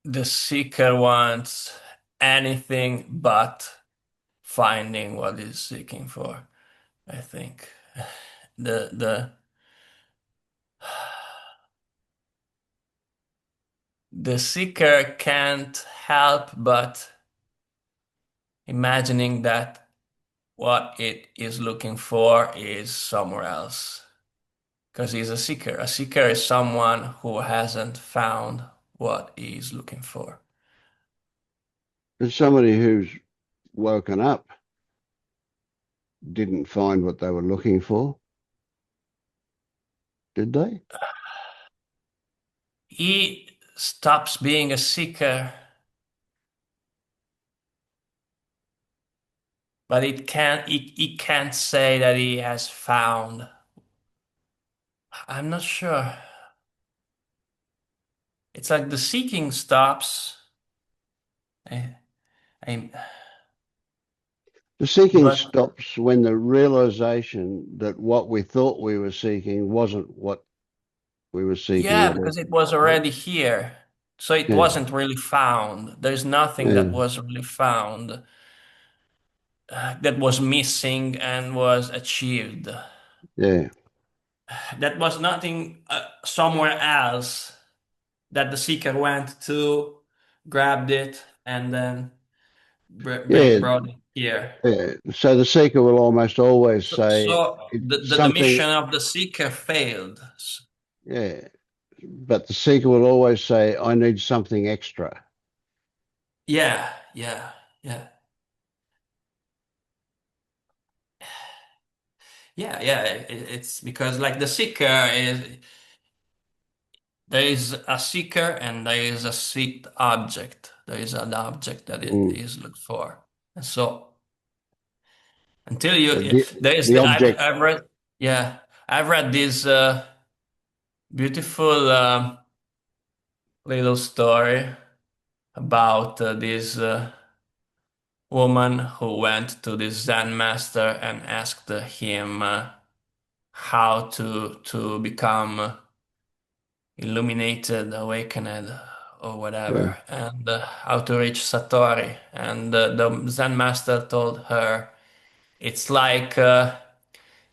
The seeker wants anything but finding what he's seeking for, I think. The the seeker can't help but imagining that what it is looking for is somewhere else. Because he's a seeker. A seeker is someone who hasn't found what he's looking for. As somebody who's woken up didn't find what they were looking for, did they? He stops being a seeker, but he can't say that he has found. I'm not sure. It's like the seeking stops. I, I, The seeking but stops when the realization that what we thought we were seeking wasn't what we were seeking yeah, at all. because it was already here. So it Yeah, wasn't really found. There's nothing that yeah, was really found, that was missing and was achieved. yeah, That was nothing somewhere else that the seeker went to, grabbed it, and then yeah, brought it here. yeah. So the seeker will almost always say So the something, mission of the seeker failed. yeah, but the seeker will always say, I need something extra. Yeah, yeah, yeah, yeah, yeah. It's because like the seeker is there is a seeker and there is a seeked object. There is an object that it Mm. is looked for, and so until you The, there is the object, I've read, yeah, I've read this beautiful little story about this woman who went to this Zen master and asked him how to become illuminated, awakened, or yeah. whatever, and how to reach Satori. And the Zen master told her it's like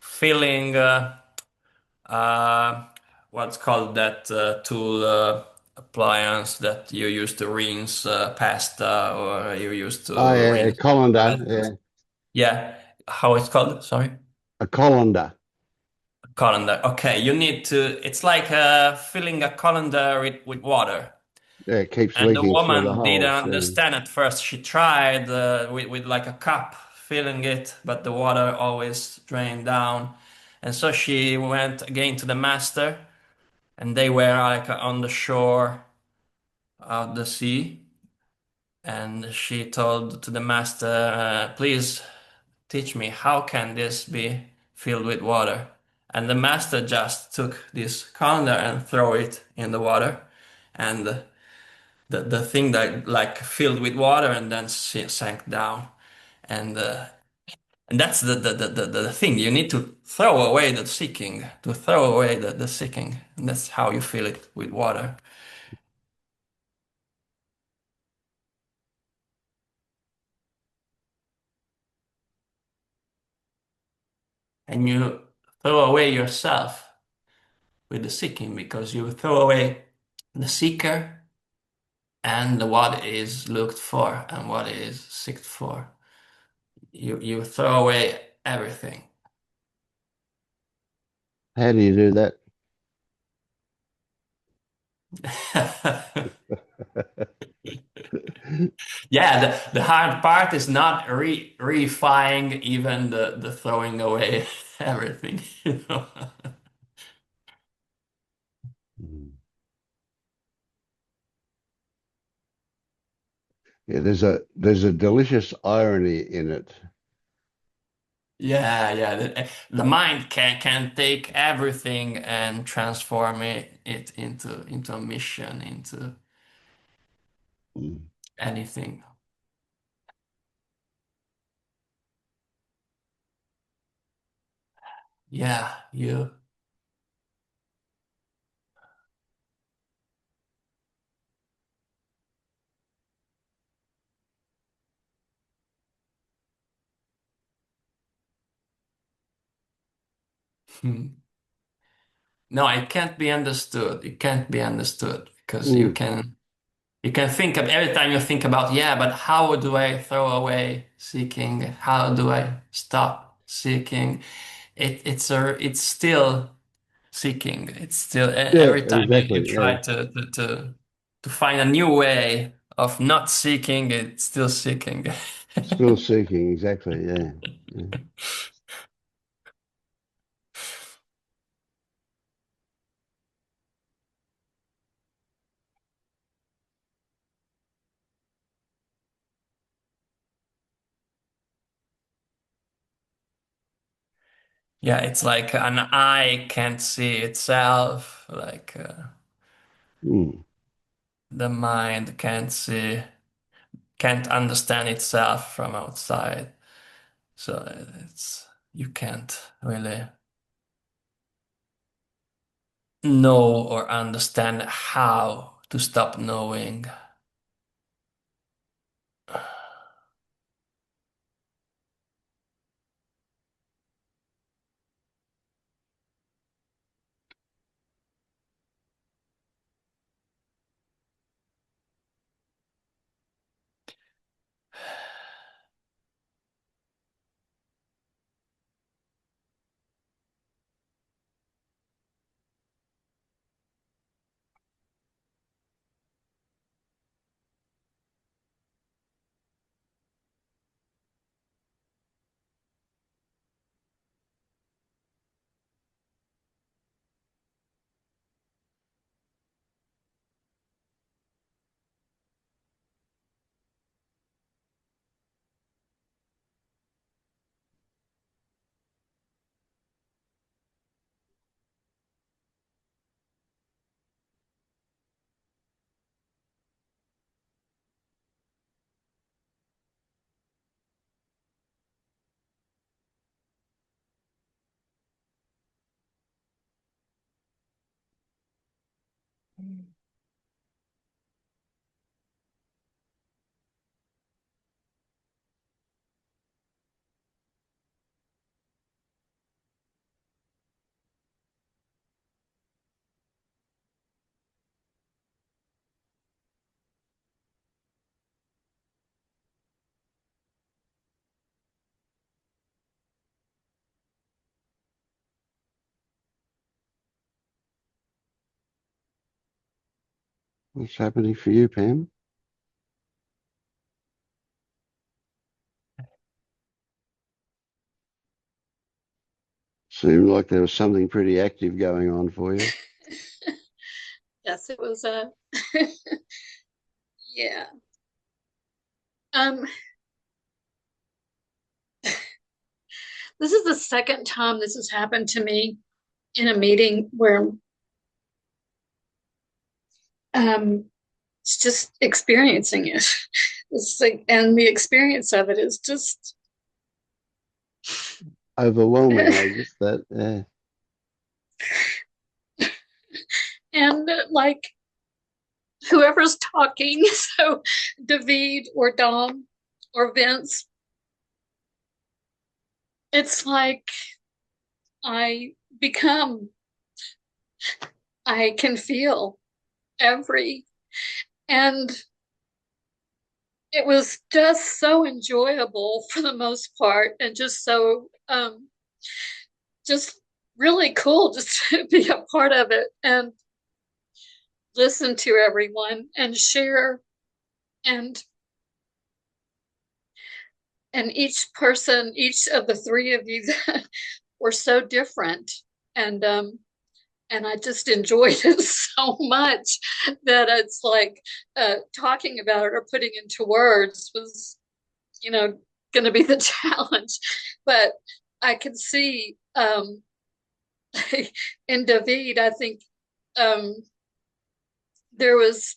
feeling uh, what's called that tool appliance that you use to rinse pasta or you use Oh, to yeah, a rinse colander, vegetables. yeah, Yeah, how it's called? Sorry. a colander. Colander. Okay, you need to. It's like filling a colander with water. Yeah, it keeps And the leaking through the woman didn't holes. Yeah, understand at first. She tried with like a cup filling it, but the water always drained down. And so she went again to the master, and they were like on the shore of the sea. And she told to the master, "Please teach me, how can this be filled with water?" And the master just took this colander and throw it in the water, and the thing that like filled with water and then sank down. And and that's the thing. You need to throw away the seeking, to throw away the seeking. And that's how you fill it with water. And you throw away yourself with the seeking because you throw away the seeker and what is looked for and what is seeked for. You throw away everything. how do you do that? Yeah, the hard part is not reifying even the throwing away everything, you know. Yeah, there's a delicious irony in it. Yeah, yeah. The mind can take everything and transform it into a mission, into Mm. anything. Yeah, you. Hmm. No, it can't be understood. It can't be understood because Mm. you can think of every time you think about, yeah, but how do I throw away seeking? How do I stop seeking? It's still seeking. It's still Yeah, every time you exactly. Yeah, try to find a new way of not seeking, it's still seeking. still seeking. Exactly. Yeah. Yeah. Yeah, it's like an eye can't see itself, like Mm. the mind can't understand itself from outside. So it's you can't really know or understand how to stop knowing. What's happening for you, Pam? Seemed like there was something pretty active going on for you. Yes, it was yeah. Um, this is the second time this has happened to me in a meeting where um it's just experiencing it. It's like, and the experience of it is just Overwhelming, I guess that. Yeah. and like whoever's talking, so David or Dom or Vince, it's like I become, I can feel every, and it was just so enjoyable for the most part and just so just really cool just to be a part of it and listen to everyone and share and each person, each of the three of you were so different and and I just enjoyed it so much that it's like talking about it or putting into words was, you know, going to be the challenge. But I can see in David, I think um, there was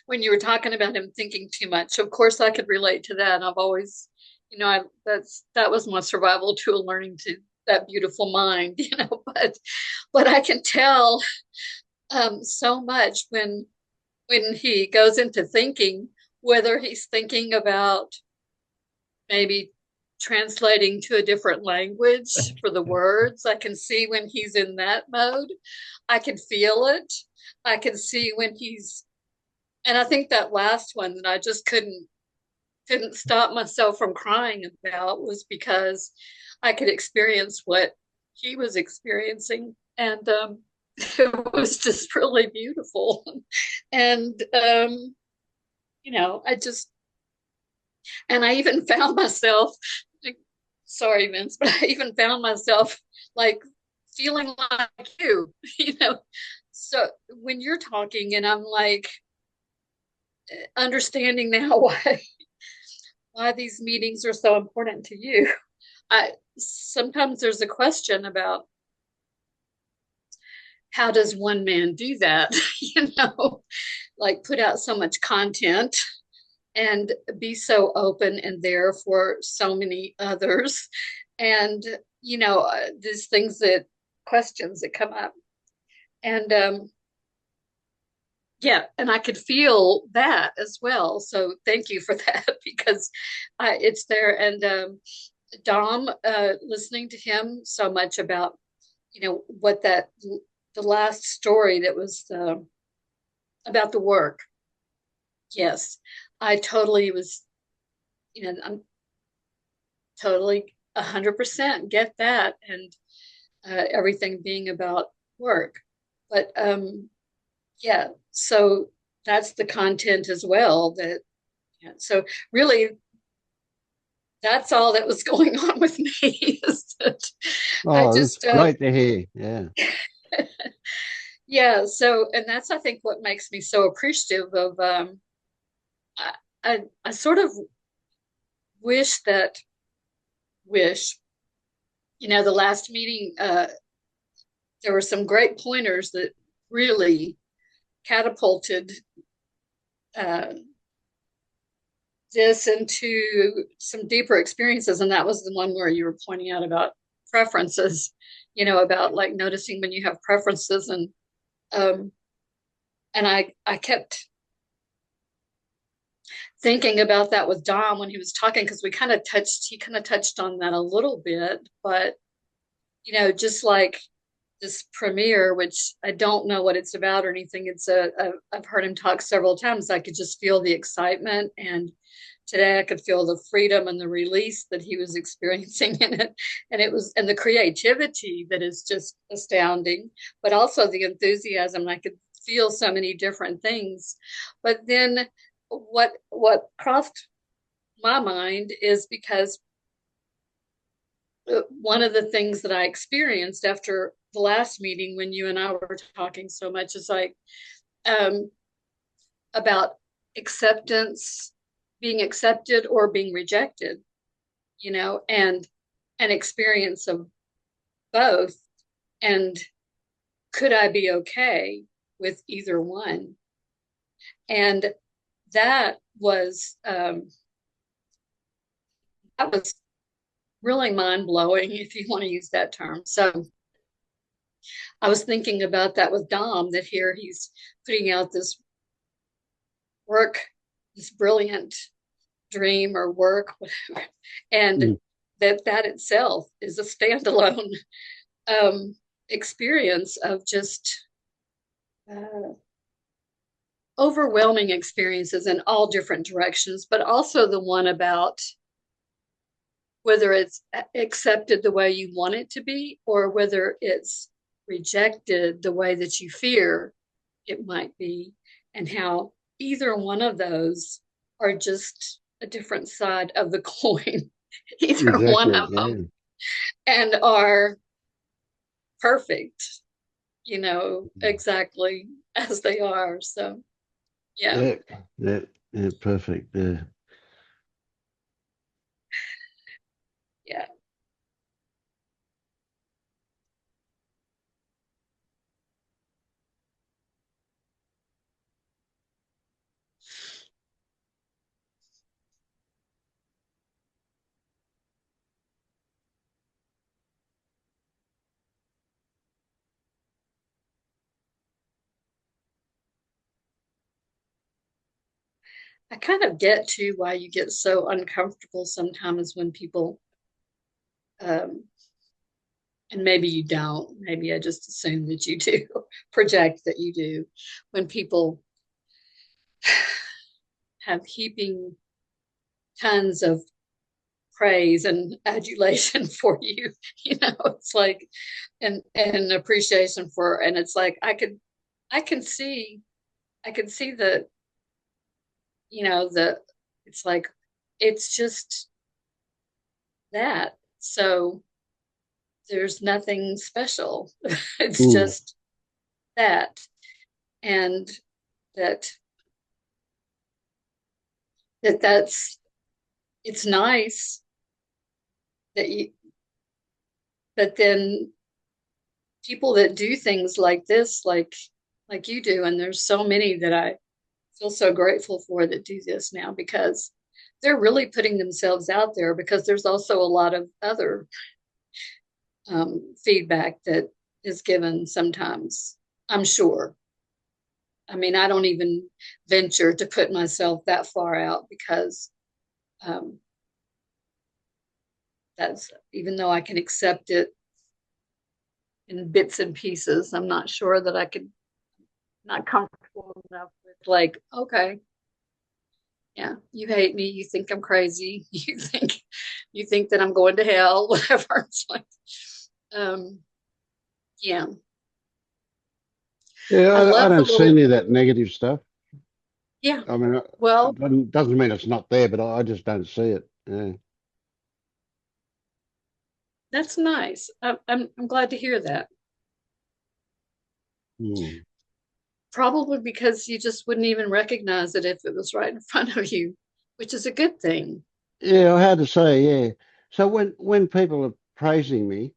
when you were talking about him thinking too much. Of course, I could relate to that. I've always, that was my survival tool, learning to that beautiful mind, but I can tell so much when he goes into thinking, whether he's thinking about maybe translating to a different language for the words. I can see when he's in that mode. I can feel it. I can see when he's, and I think that last one that I just couldn't stop myself from crying about was because I could experience what he was experiencing, and it was just really beautiful. And I just, and I even found myself, sorry, Vince, but I even found myself like feeling like you, you know. So when you're talking, and I'm like understanding now why these meetings are so important to you. I sometimes there's a question about how does one man do that? Like put out so much content and be so open and there for so many others. And, these things that questions that come up. And yeah, and I could feel that as well. So thank you for that because it's there. And Dom, listening to him so much about, what the last story that was about the work. Yes, I totally was, I'm totally 100% get that. And everything being about work. But yeah, so that's the content as well. So really, that's all that was going on with me. Is that I Oh, that's just, great to hear. Yeah. yeah. So, and that's I think what makes me so appreciative of. I sort of wish that wish, the last meeting. There were some great pointers that really catapulted uh, this into some deeper experiences. And that was the one where you were pointing out about preferences, about like noticing when you have preferences. Um, and I kept thinking about that with Dom when he was talking, because he kind of touched on that a little bit, but, just like this premiere, which I don't know what it's about or anything. I've heard him talk several times. I could just feel the excitement, and today I could feel the freedom and the release that he was experiencing in it, and the creativity that is just astounding, but also the enthusiasm. I could feel so many different things, but then what crossed my mind is because one of the things that I experienced after the last meeting when you and I were talking so much is like um, about acceptance, being accepted or being rejected, and an experience of both. And could I be okay with either one? And that was that was really mind blowing, if you want to use that term. So I was thinking about that with Dom, that here he's putting out this work, this brilliant dream or work, whatever, and Mm. that itself is a standalone experience of just uh, overwhelming experiences in all different directions, but also the one about whether it's accepted the way you want it to be or whether it's rejected the way that you fear it might be, and how either one of those are just a different side of the coin, either one Exactly. of Yeah. them, and are perfect, exactly as they are. So, yeah, Yeah. Yeah. Yeah. Perfect. Yeah. yeah. I kind of get too why you get so uncomfortable sometimes when people, um, and maybe you don't, maybe I just assume that you do, project that you do, when people have heaping tons of praise and adulation for you. It's like, and appreciation for, and it's like I can see I can see the, the, it's like, it's just that. So there's nothing special. It's just that. And that that's, it's nice that you, but then people that do things like this, like you do, and there's so many that I feel so grateful for that do this now, because they're really putting themselves out there, because there's also a lot of other feedback that is given sometimes, I'm sure. I mean, I don't even venture to put myself that far out, because that's, even though I can accept it in bits and pieces, I'm not sure that I could, not comfortable enough with, like, okay, yeah, you hate me, you think I'm crazy, you think that I'm going to hell, whatever. It's like, yeah. Yeah, I I love the don't see little, any of that negative stuff. yeah. I mean, Well, doesn't mean it's not there, but I just don't see it. Yeah. that's nice. I'm glad to hear that. Hmm. Probably because you just wouldn't even recognize it if it was right in front of you, which is a good thing. Yeah, I had to say, yeah. So when people are praising me,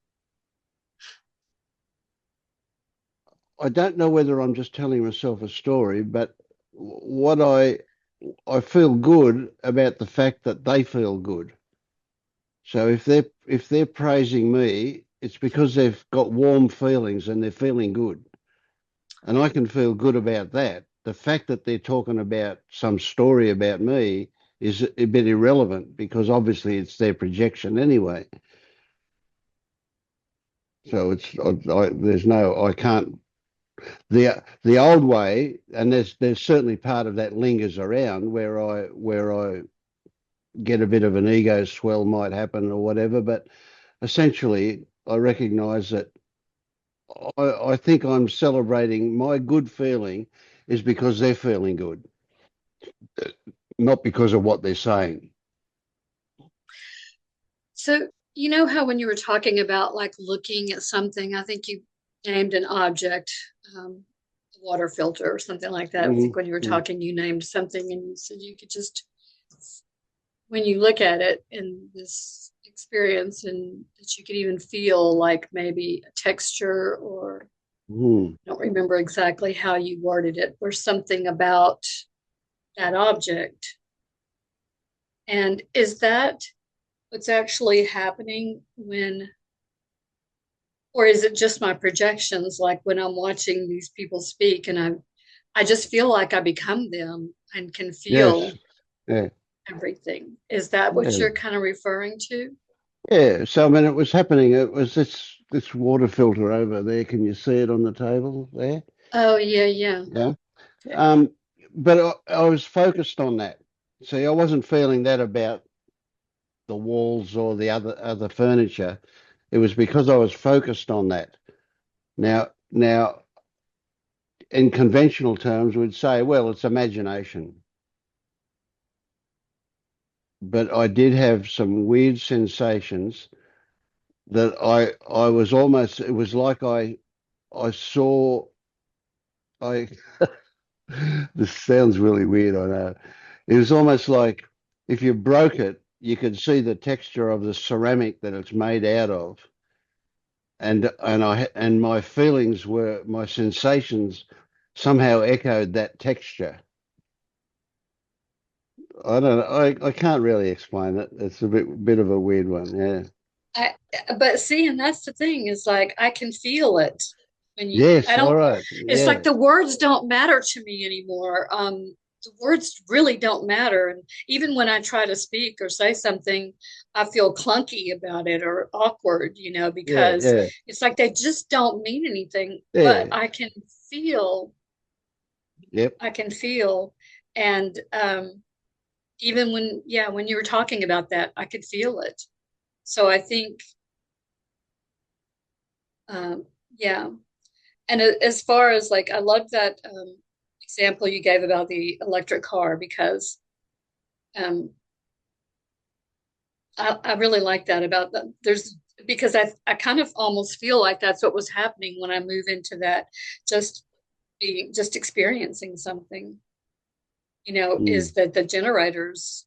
I don't know whether I'm just telling myself a story, but what I feel good about the fact that they feel good. So if they're praising me, it's because they've got warm feelings and they're feeling good. And I can feel good about that. The fact that they're talking about some story about me is a bit irrelevant, because obviously it's their projection anyway. So there's no, I can't, the old way, and there's certainly part of that lingers around, where I get a bit of an ego swell might happen or whatever, but essentially I recognize that I think I'm celebrating my good feeling is because they're feeling good, not because of what they're saying. So, you know how when you were talking about like looking at something, I think you named an object, a water filter or something like that. I think when you were Mm-hmm. talking, you named something and you said you could just, when you look at it in this experience, and that you could even feel like maybe a texture, or Mm-hmm. I don't remember exactly how you worded it, or something about that object. And is that what's actually happening when, or is it just my projections? Like when I'm watching these people speak, and I just feel like I become them and can Yes. feel Yeah. everything. Is that what Yeah. you're kind of referring to? Yeah. So I mean, it was happening. It was this water filter over there. Can you see it on the table there? Oh, yeah, yeah. Yeah. Okay. Um, but I was focused on that. See, I wasn't feeling that about the walls or the other furniture. It was because I was focused on that. Now, in conventional terms, we'd say, well, it's imagination. But I did have some weird sensations that I was almost. It was like I saw. I This sounds really weird, I know. It was almost like if you broke it, you could see the texture of the ceramic that it's made out of. And my feelings were, my sensations somehow echoed that texture. I don't know. I can't really explain it. It's a bit of a weird one. Yeah. I, but see, and that's the thing, is like I can feel it when you, I Yes. All don't, right. it's like Yeah. the words don't matter to me anymore. the words really don't matter. And even when I try to speak or say something, I feel clunky about it or awkward, Yeah, because yeah, it's like they just don't mean anything. But yeah. feel, Yep. I can feel. And even when you were talking about that, I could feel it. So I think, um, yeah. And as far as like, I love that example you gave about the electric car, because um, I really like that about that. Because I kind of almost feel like that's what was happening when I move into that, just just experiencing something, Mm. is that the generators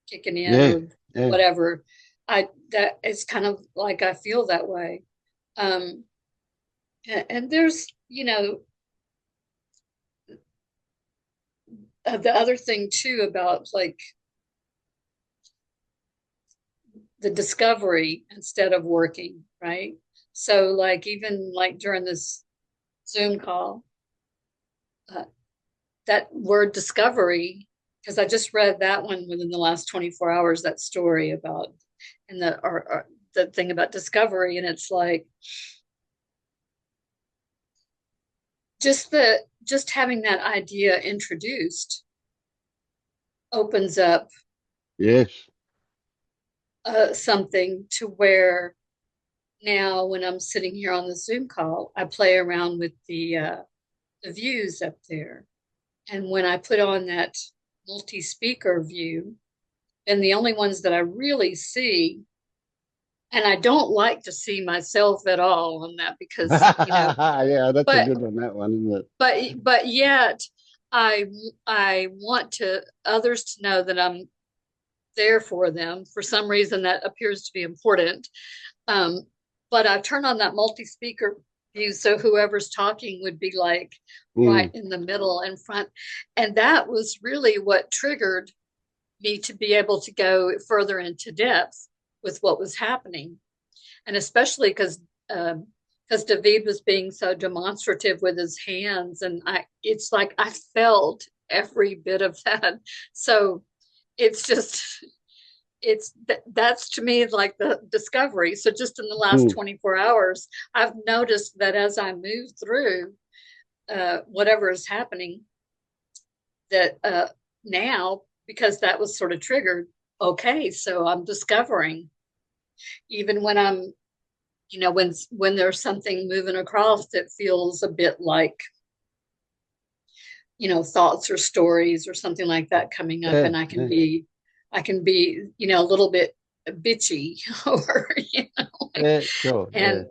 kicking in Yeah, or yeah, whatever. That it's kind of like I feel that way. Um, and there's, the other thing too about like the discovery instead of working, right? So like even like during this Zoom call, uh, that word discovery, because I just read that one within the last 24 hours, that story about and or the thing about discovery, and it's like just having that idea introduced opens up yes. something to where now when I'm sitting here on the Zoom call, I play around with the views up there. And when I put on that multi-speaker view, then the only ones that I really see, and I don't like to see myself at all on that because, Yeah, that's a but good one, that one, isn't it? but yet I I want to others to know that I'm there for them. For some reason that appears to be important. Um, but I turn on that multi-speaker view so whoever's talking would be like right Mm. in the middle and front. And that was really what triggered me to be able to go further into depth with what was happening. And especially because David was being so demonstrative with his hands, and it's like I felt every bit of that. So it's just that's to me like the discovery. So just in the last Mm. 24 hours, I've noticed that as I move through whatever is happening, that now, because that was sort of triggered, okay, so I'm discovering, even when I'm, when there's something moving across that feels a bit like, thoughts or stories or something like that coming up, Yeah, and yeah, I can be, a little bit bitchy or, yeah, sure, yeah,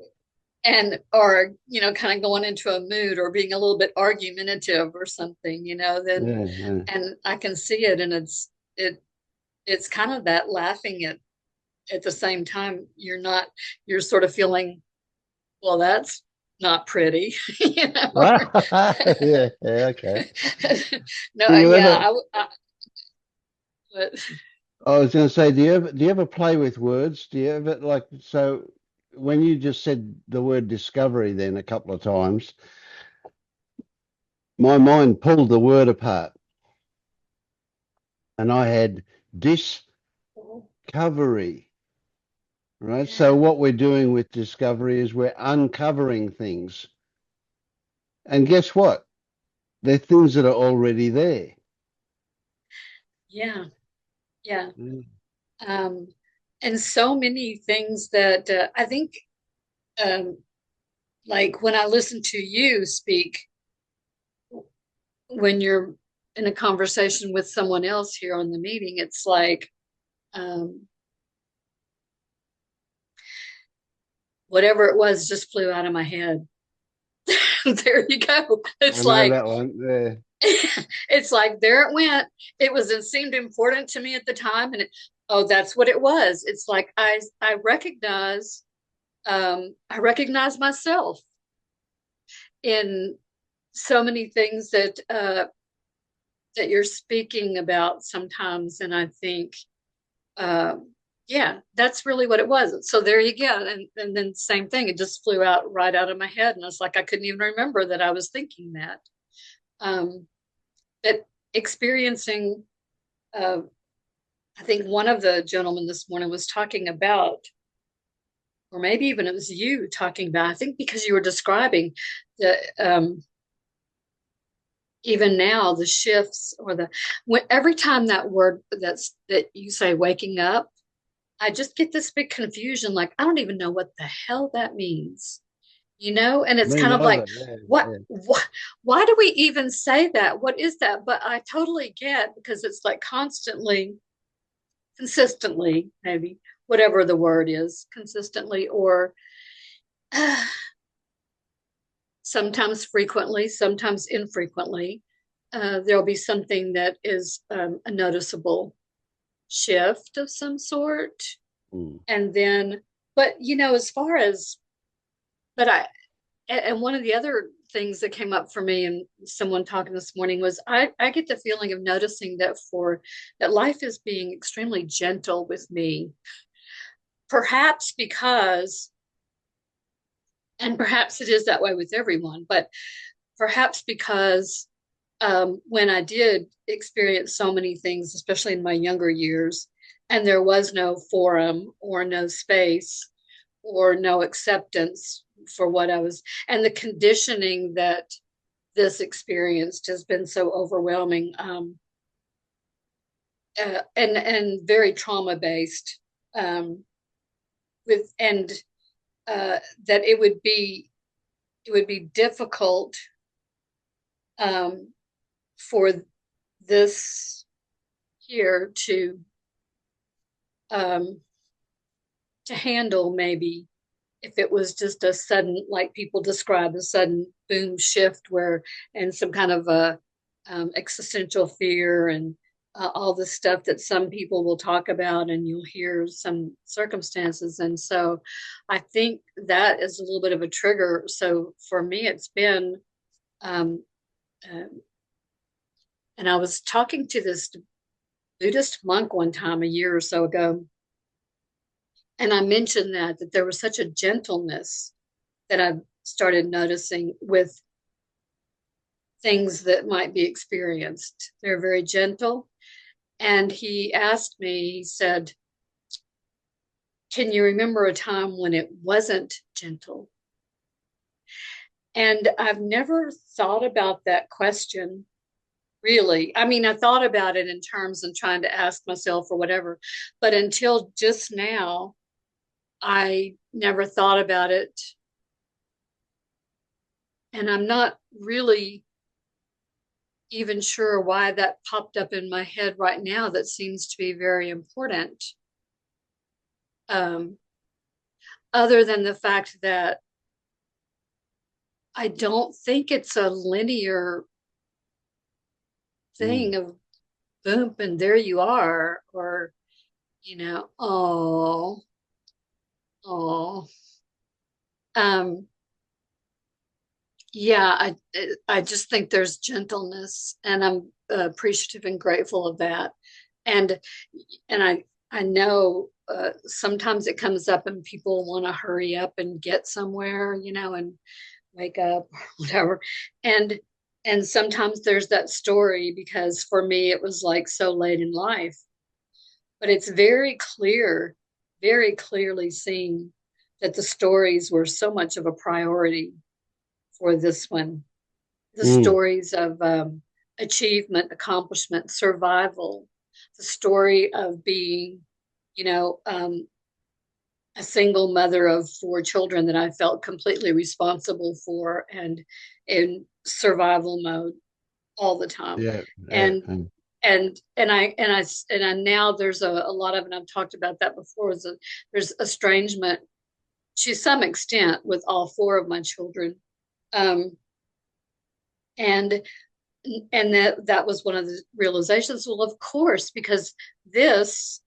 and or kind of going into a mood or being a little bit argumentative or something, then, yeah, yeah. and I can see it, and it's kind of that laughing at the same time. You're sort of feeling, well, that's not pretty, Yeah, yeah, okay. Do no, you yeah, ever, but I was going to say, do you ever play with words? Do you ever like, so when you just said the word discovery then a couple of times, my mind pulled the word apart and I had discovery, right? So yeah, what we're doing with discovery is we're uncovering things. And guess what? They're things that are already there. yeah, yeah. Mm. Um, and so many things that I think, um, like when I listen to you speak, when you're in a conversation with someone else here on the meeting, it's like, um, whatever it was just flew out of my head. There you go. I It's know like, that one. Yeah. it's like there it went. It seemed important to me at the time, and oh, that's what it was. It's like I recognize myself in so many things that you're speaking about sometimes, and I think, um, yeah, that's really what it was. So there you go, and then same thing. It just flew out right out of my head, and it's like I couldn't even remember that I was thinking that. Um, but experiencing, I think one of the gentlemen this morning was talking about, or maybe even it was you talking about, I think because you were describing the, even now the shifts or every time that word that you say waking up, I just get this big confusion. Like, I don't even know what the hell that means, and it's Me kind of like, neither. Yeah, what, yeah. why do we even say that? What is that? But I totally get, because it's like constantly, consistently, maybe whatever the word is, consistently, or sometimes frequently, sometimes infrequently, there'll be something that is a noticeable shift of some sort. Mm. And then, but as far as, but and one of the other things that came up for me and someone talking this morning was I get the feeling of noticing that life is being extremely gentle with me. Perhaps because, and perhaps it is that way with everyone, but perhaps because when I did experience so many things, especially in my younger years, and there was no forum or no space or no acceptance for what I was, and the conditioning that this experience has been so overwhelming, and very trauma based, with and that it would be difficult, for this here um, to handle, maybe if it was just a sudden, like people describe, a sudden boom shift, where and some kind of a existential fear, and all the stuff that some people will talk about, and you'll hear some circumstances. And so I think that is a little bit of a trigger. So for me, it's been, um, uh, and I was talking to this Buddhist monk one time a year or so ago, and I mentioned that there was such a gentleness that I started noticing with things that might be experienced. They're very gentle. And he asked me, he said, "Can you remember a time when it wasn't gentle?" And I've never thought about that question, really. I mean, I thought about it in terms of trying to ask myself or whatever, but until just now, I never thought about it. And I'm not really even sure why that popped up in my head right now. That seems to be very important. Um, Other than the fact that I don't think it's a linear Mm. thing of boom and there you are, or oh, oh. Um, yeah, I just think there's gentleness, and I'm appreciative and grateful of that. And I know sometimes it comes up and people want to hurry up and get somewhere, and wake up or whatever. And sometimes there's that story, because for me it was like so late in life, but it's very clearly seen that the stories were so much of a priority for this one. The Mm. stories of achievement, accomplishment, survival, the story of being, a single mother of 4 children that I felt completely responsible for, and in survival mode all the time. Yeah, yeah. And I now there's a lot of, and I've talked about that before, there's estrangement to some extent with all 4 of my children. Um, and that was one of the realizations. Well, of course, because this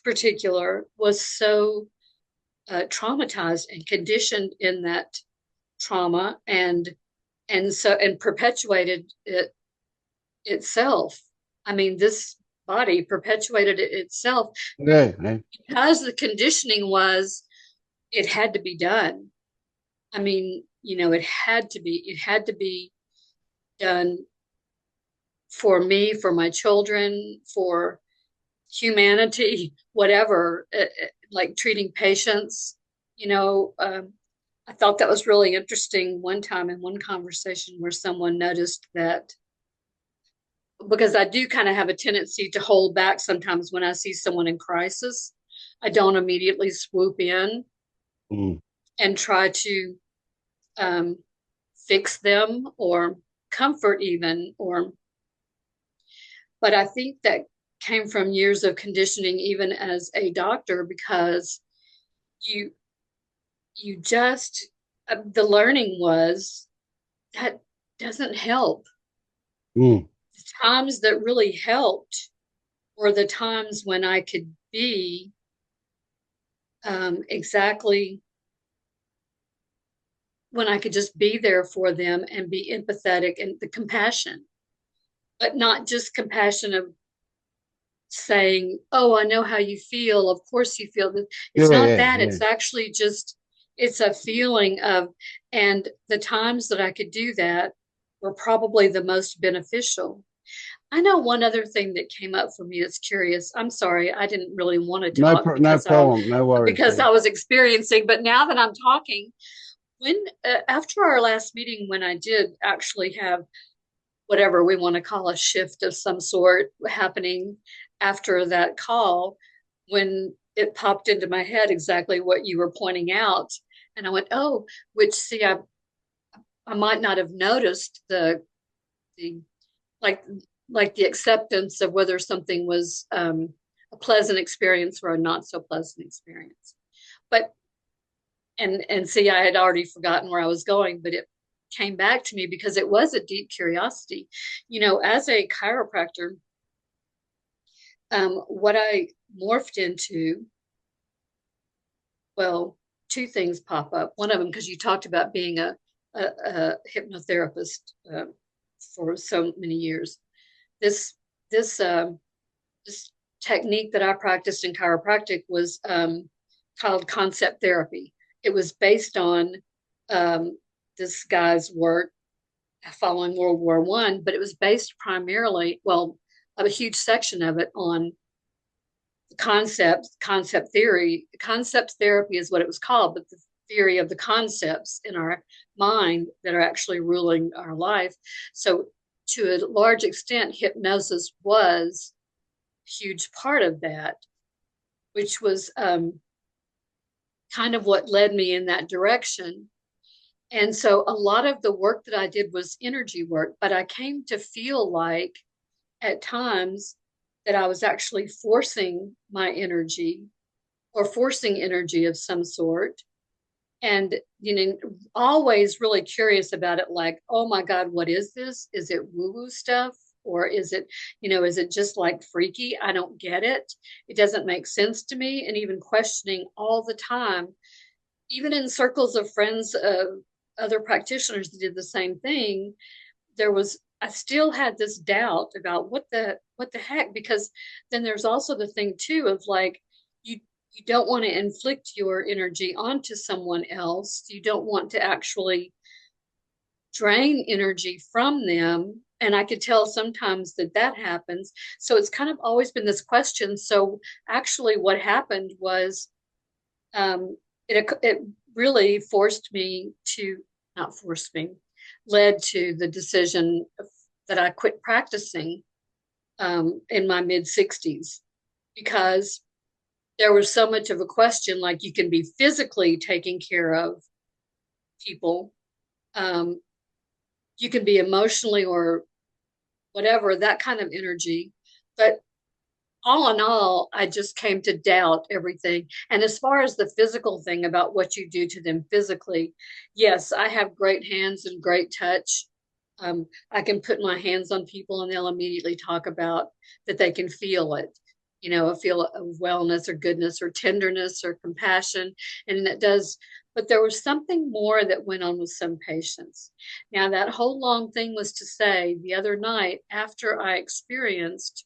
particular was so traumatized and conditioned in that trauma, and perpetuated it itself. I mean, this body perpetuated it itself, Yeah, yeah. because the conditioning was it had to be done. I mean, it had to be done for me, for my children, for humanity, whatever, like treating patients, I thought that was really interesting one time in one conversation where someone noticed that, because I do kind of have a tendency to hold back sometimes when I see someone in crisis. I don't immediately swoop in Mm. and try to um, fix them or comfort even, but I think that came from years of conditioning, even as a doctor, because you you just the learning was that doesn't help. Mm. The times that really helped were the times when I could be exactly, when I could just be there for them and be empathetic, and the compassion, but not just compassion of saying, "Oh, I know how you feel. Of course you feel that." It's Sure, not yeah, that. yeah. It's actually just, it's a feeling of, and the times that I could do that were probably the most beneficial. I know one other thing that came up for me that's curious. I'm sorry, I didn't really want to No, talk no problem. No worries. because Yeah. I was experiencing, but now that I'm talking, when after our last meeting, when I did actually have whatever we want to call a shift of some sort happening after that call, when it popped into my head exactly what you were pointing out, and I went, oh, which, see, I might not have noticed the like like the acceptance of whether something was a pleasant experience or a not so pleasant experience. But and see, I had already forgotten where I was going, but it came back to me because it was a deep curiosity. As a chiropractor, what I morphed into, well, two things pop up. One of them, because you talked about being a hypnotherapist for so many years. This this this technique that I practiced in chiropractic was called concept therapy. It was based on um, this guy's work following World War I, but it was based primarily, well, a huge section of it on concept theory. Concept therapy is what it was called, but the theory of the concepts in our mind that are actually ruling our life. So, to a large extent, hypnosis was a huge part of that, which was kind of what led me in that direction. And so, a lot of the work that I did was energy work, but I came to feel like at times that I was actually forcing my energy or forcing energy of some sort. And, always really curious about it, like, oh my God, what is this? Is it woo woo stuff? Or is it just like freaky? I don't get it. It doesn't make sense to me. And even questioning all the time, even in circles of friends, other practitioners that did the same thing, I still had this doubt about what the heck, because then there's also the thing too of like, you don't want to inflict your energy onto someone else. You don't want to actually drain energy from them. And I could tell sometimes that happens. So it's kind of always been this question. So actually what happened was, um, it really forced me to, not forced me, led to the decision that I quit practicing in my mid 60s, because there was so much of a question, like, you can be physically taking care of people, um, you can be emotionally or whatever, that kind of energy. But all in all, I just came to doubt everything. And as far as the physical thing about what you do to them physically, yes, I have great hands and great touch. I can put my hands on people and they'll immediately talk about that they can feel it, a feel of wellness or goodness or tenderness or compassion. And it does. But there was something more that went on with some patients. Now, that whole long thing was to say, the other night, after I experienced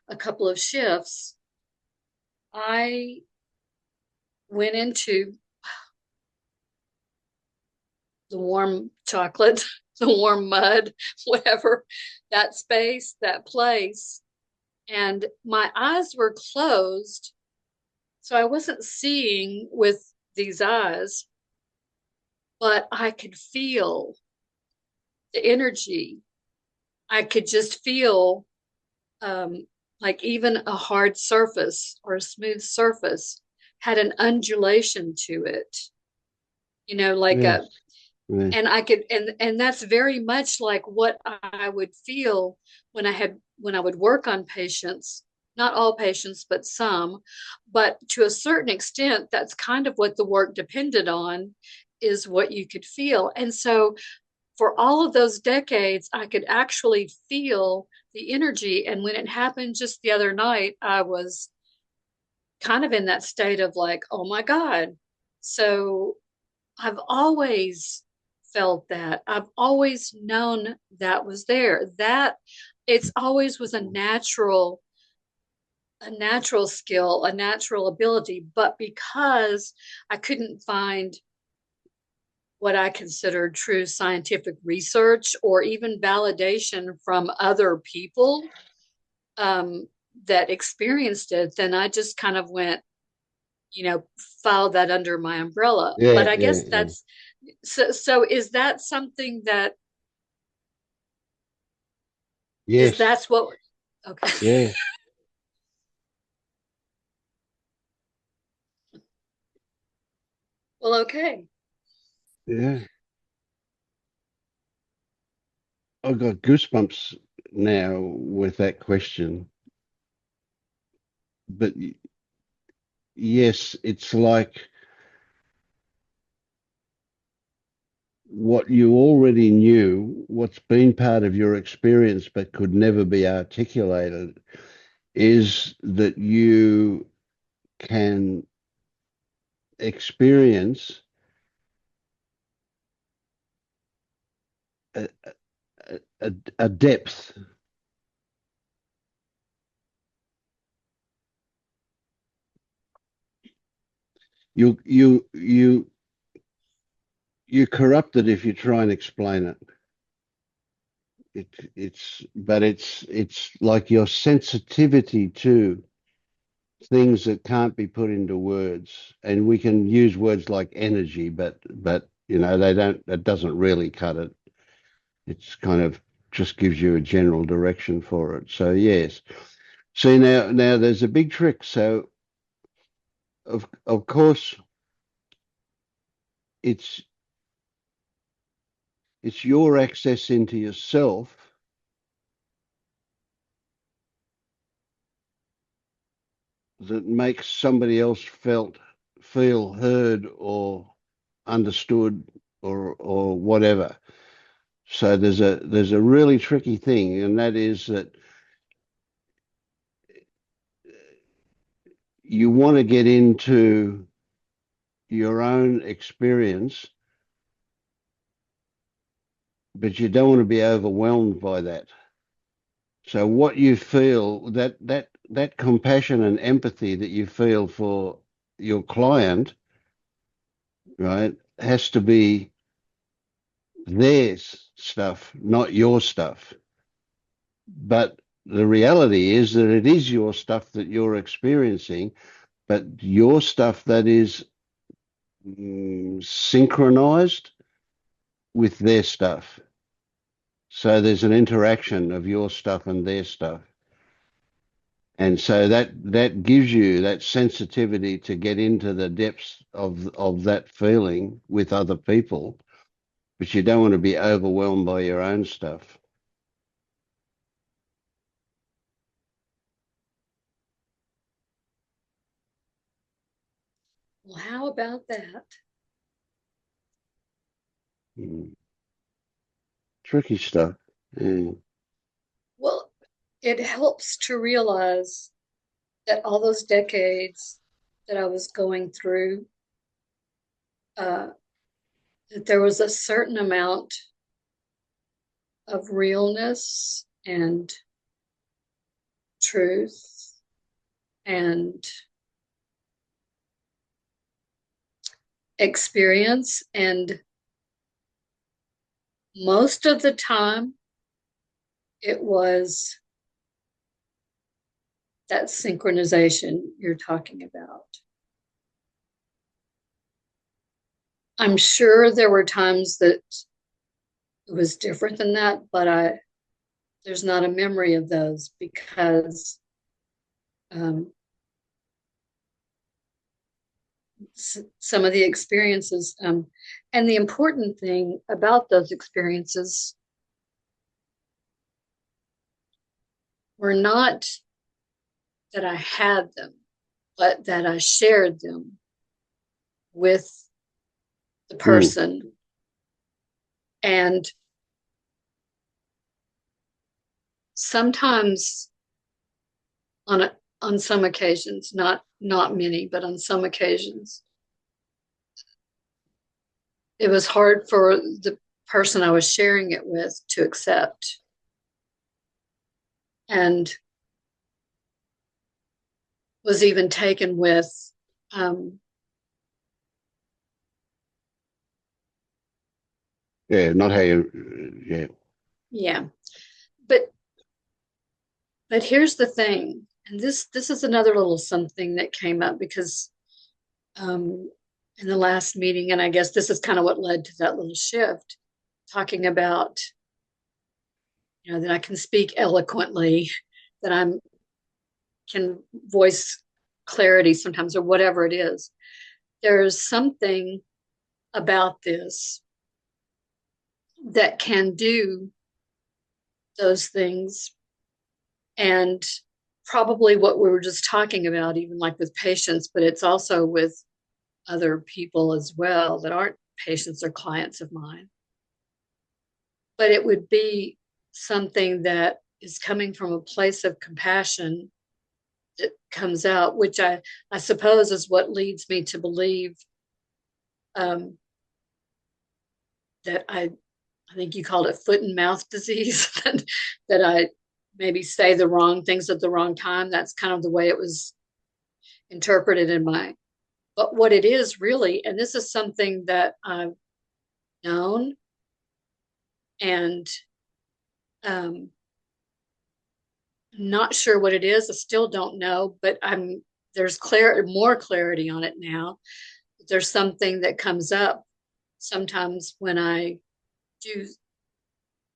a couple of shifts, I went into the warm chocolate the warm mud, whatever, that space, that place. And my eyes were closed, so I wasn't seeing with these eyes, but I could feel the energy. I could just feel like even a hard surface or a smooth surface had an undulation to it, you know, like Yes. a, Yeah. and I could, and that's very much like what I would feel when I would work on patients, not all patients, but some, but to a certain extent, that's kind of what the work depended on, is what you could feel. And so for all of those decades, I could actually feel the energy. And when it happened just the other night, I was kind of in that state of like, oh my God. So I've always felt that. I've always known that was there. That it's always was a natural skill, a natural ability. But because I couldn't find what I consider true scientific research or even validation from other people um, that experienced it, then I just kind of went, you know, filed that under my umbrella. But Yeah, I yeah, guess yeah. that's so. So is that something that is Yes. that's what? Okay. Yeah. Well, okay. Yeah. I've got goosebumps now with that question. But yes, it's like what you already knew, what's been part of your experience but could never be articulated, is that you can experience a, a depth. You you're corrupted if you try and explain it. It's like your sensitivity to things that can't be put into words, and we can use words like energy, but you know they don't. It doesn't really cut it. It's kind of just gives you a general direction for it. So yes. See now there's a big trick. So of course it's it's your access into yourself that makes somebody else feel heard or understood or whatever. So there's a really tricky thing, and that is that you want to get into your own experience, but you don't want to be overwhelmed by that. So what you feel, that compassion and empathy that you feel for your client, right, has to be their stuff, not your stuff. But the reality is that it is your stuff that you're experiencing, but your stuff that is synchronized with their stuff. So there's an interaction of your stuff and their stuff. And so that gives you that sensitivity to get into the depths of that feeling with other people, but you don't want to be overwhelmed by your own stuff. Well, how about that? Mm. Tricky stuff. Yeah. Well, it helps to realize that all those decades that I was going through, uh, that there was a certain amount of realness and truth and experience and most of the time, it was that synchronization you're talking about. I'm sure there were times that it was different than that, but there's not a memory of those because some of the experiences, and the important thing about those experiences were not that I had them, but that I shared them with the person. And sometimes on some occasions, not many, but on some occasions, it was hard for the person I was sharing it with to accept. And was even taken with not how you, yeah. But here's the thing, and this is another little something that came up because in the last meeting, and I guess this is kind of what led to that little shift, talking about, that I can speak eloquently, that I can voice clarity sometimes, or whatever it is. There's something about this that can do those things. And probably what we were just talking about, even like with patients, but it's also with other people as well that aren't patients or clients of mine. But it would be something that is coming from a place of compassion that comes out, which I suppose is what leads me to believe that I think you called it foot and mouth disease, that I maybe say the wrong things at the wrong time. That's kind of the way it was interpreted but what it is really, and this is something that I've known and not sure what it is. I still don't know, but there's more clarity on it now. There's something that comes up sometimes when I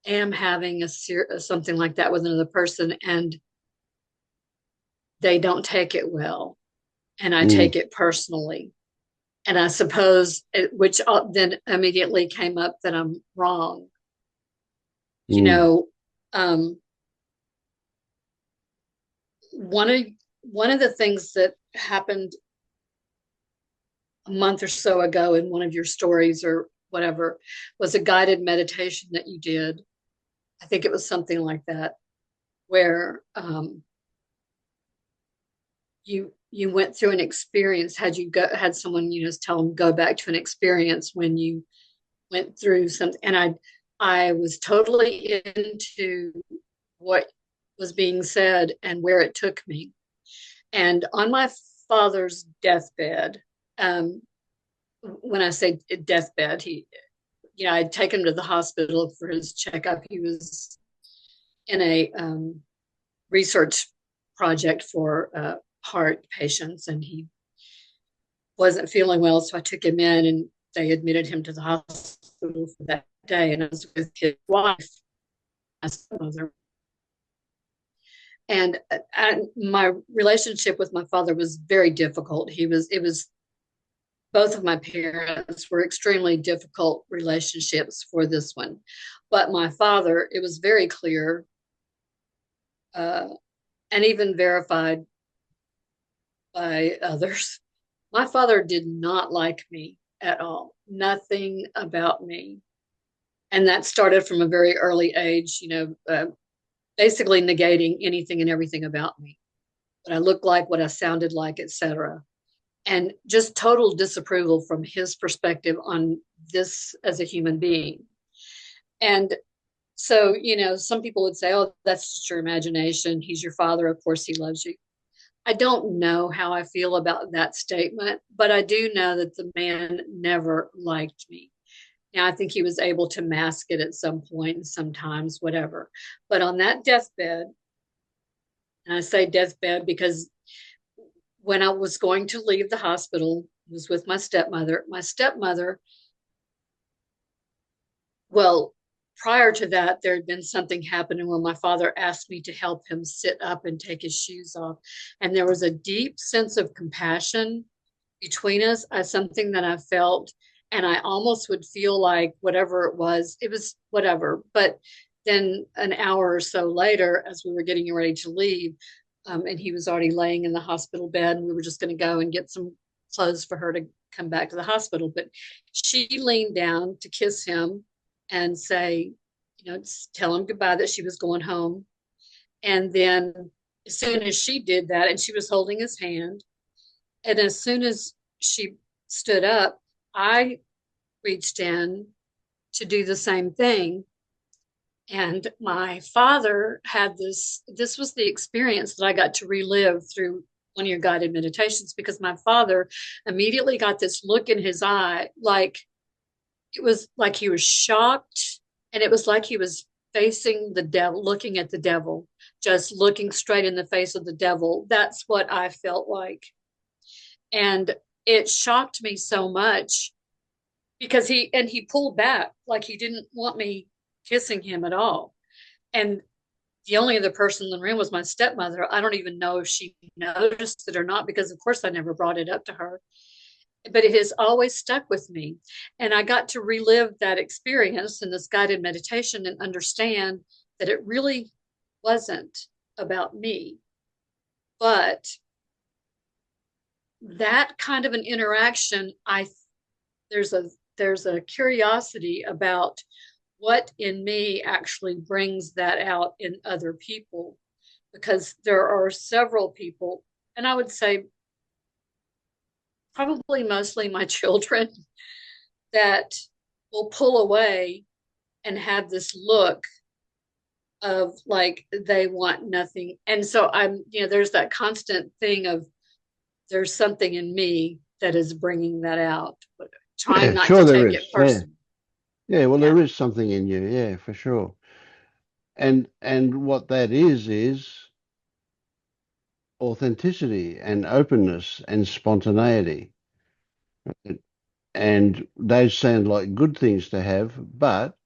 am having something like that with another person and they don't take it well, and I take it personally. And I suppose, which then immediately came up that I'm wrong. One of the things that happened a month or so ago in one of your stories or whatever was a guided meditation that you did. I think it was something like that, where you went through an experience. Had someone tell them go back to an experience when you went through something, and I was totally into what was being said and where it took me. And on my father's deathbed, when I say deathbed, I'd taken him to the hospital for his checkup. He was in a research project for heart patients, and he wasn't feeling well, so I took him in, and they admitted him to the hospital for that day. And I was with his wife, my stepmother. And my relationship with my father was very difficult. Both of my parents were extremely difficult relationships for this one. But my father, it was very clear, and even verified by others. My father did not like me at all. Nothing about me. And that started from a very early age, basically negating anything and everything about me. What I looked like, what I sounded like, etc. And just total disapproval from his perspective on this as a human being. And so, some people would say, oh, that's just your imagination. He's your father. Of course, he loves you. I don't know how I feel about that statement, but I do know that the man never liked me. Now, I think he was able to mask it at some point and sometimes, whatever. But on that deathbed, and I say deathbed because when I was going to leave the hospital, I was with my stepmother. My stepmother, well, prior to that, there had been something happening where my father asked me to help him sit up and take his shoes off. And there was a deep sense of compassion between us, something that I felt. And I almost would feel like whatever it was whatever. But then an hour or so later, as we were getting ready to leave, and he was already laying in the hospital bed, and we were just going to go and get some clothes for her to come back to the hospital. But she leaned down to kiss him and say, tell him goodbye, that she was going home. And then as soon as she did that, and she was holding his hand, and as soon as she stood up, I reached in to do the same thing. And my father had this was the experience that I got to relive through one of your guided meditations, because my father immediately got this look in his eye, like it was like he was shocked, and it was like he was facing the devil, looking at the devil, just looking straight in the face of the devil. That's what I felt like. And it shocked me so much because he pulled back, like he didn't want me kissing him at all. And the only other person in the room was my stepmother. I don't even know if she noticed it or not, because of course I never brought it up to her. But it has always stuck with me. And I got to relive that experience in this guided meditation and understand that it really wasn't about me. But that kind of an interaction, there's a curiosity about what in me actually brings that out in other people, because there are several people, and I would say probably mostly my children, that will pull away and have this look of like they want nothing. And so there's that constant thing of there's something in me that is bringing that out, but trying not sure to there take is. it personally. Yeah, well, there is something in you, yeah, for sure. And what that is authenticity and openness and spontaneity. And those sound like good things to have, but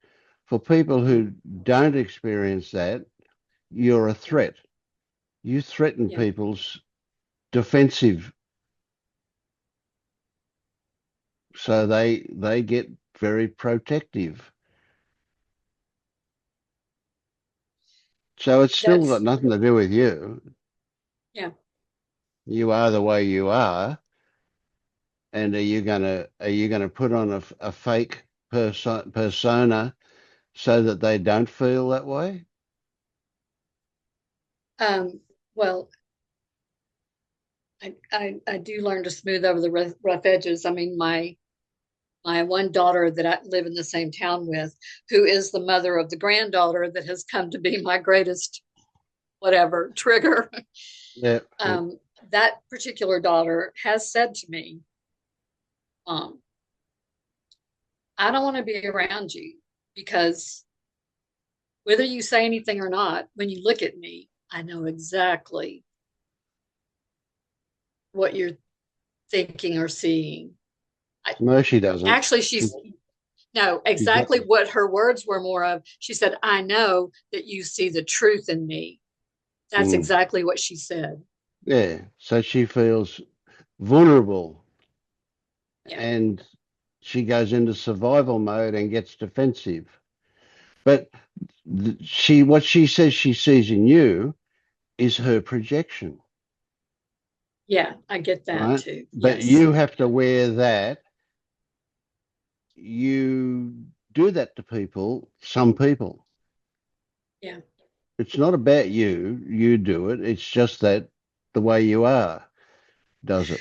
for people who don't experience that, you're a threat. You threaten people's defensive, so they get very protective. So it's still got nothing to do with you. Yeah. You are the way you are. And are you gonna put on a fake persona so that they don't feel that way? Well, I do learn to smooth over the rough edges. I mean, my one daughter that I live in the same town with, who is the mother of the granddaughter that has come to be my greatest whatever trigger. Yeah. That particular daughter has said to me, Mom, I don't want to be around you, because whether you say anything or not, when you look at me, I know exactly what you're thinking or seeing. No, she doesn't. Actually, exactly what her words were more of. She said, I know that you see the truth in me. That's exactly what she said. Yeah. So she feels vulnerable, and she goes into survival mode and gets defensive. But what she says she sees in you is her projection. Yeah, I get that right? Too. But you have to wear that. You do that to people, some people. Yeah. It's not about you. You do it. It's just that the way you are does it.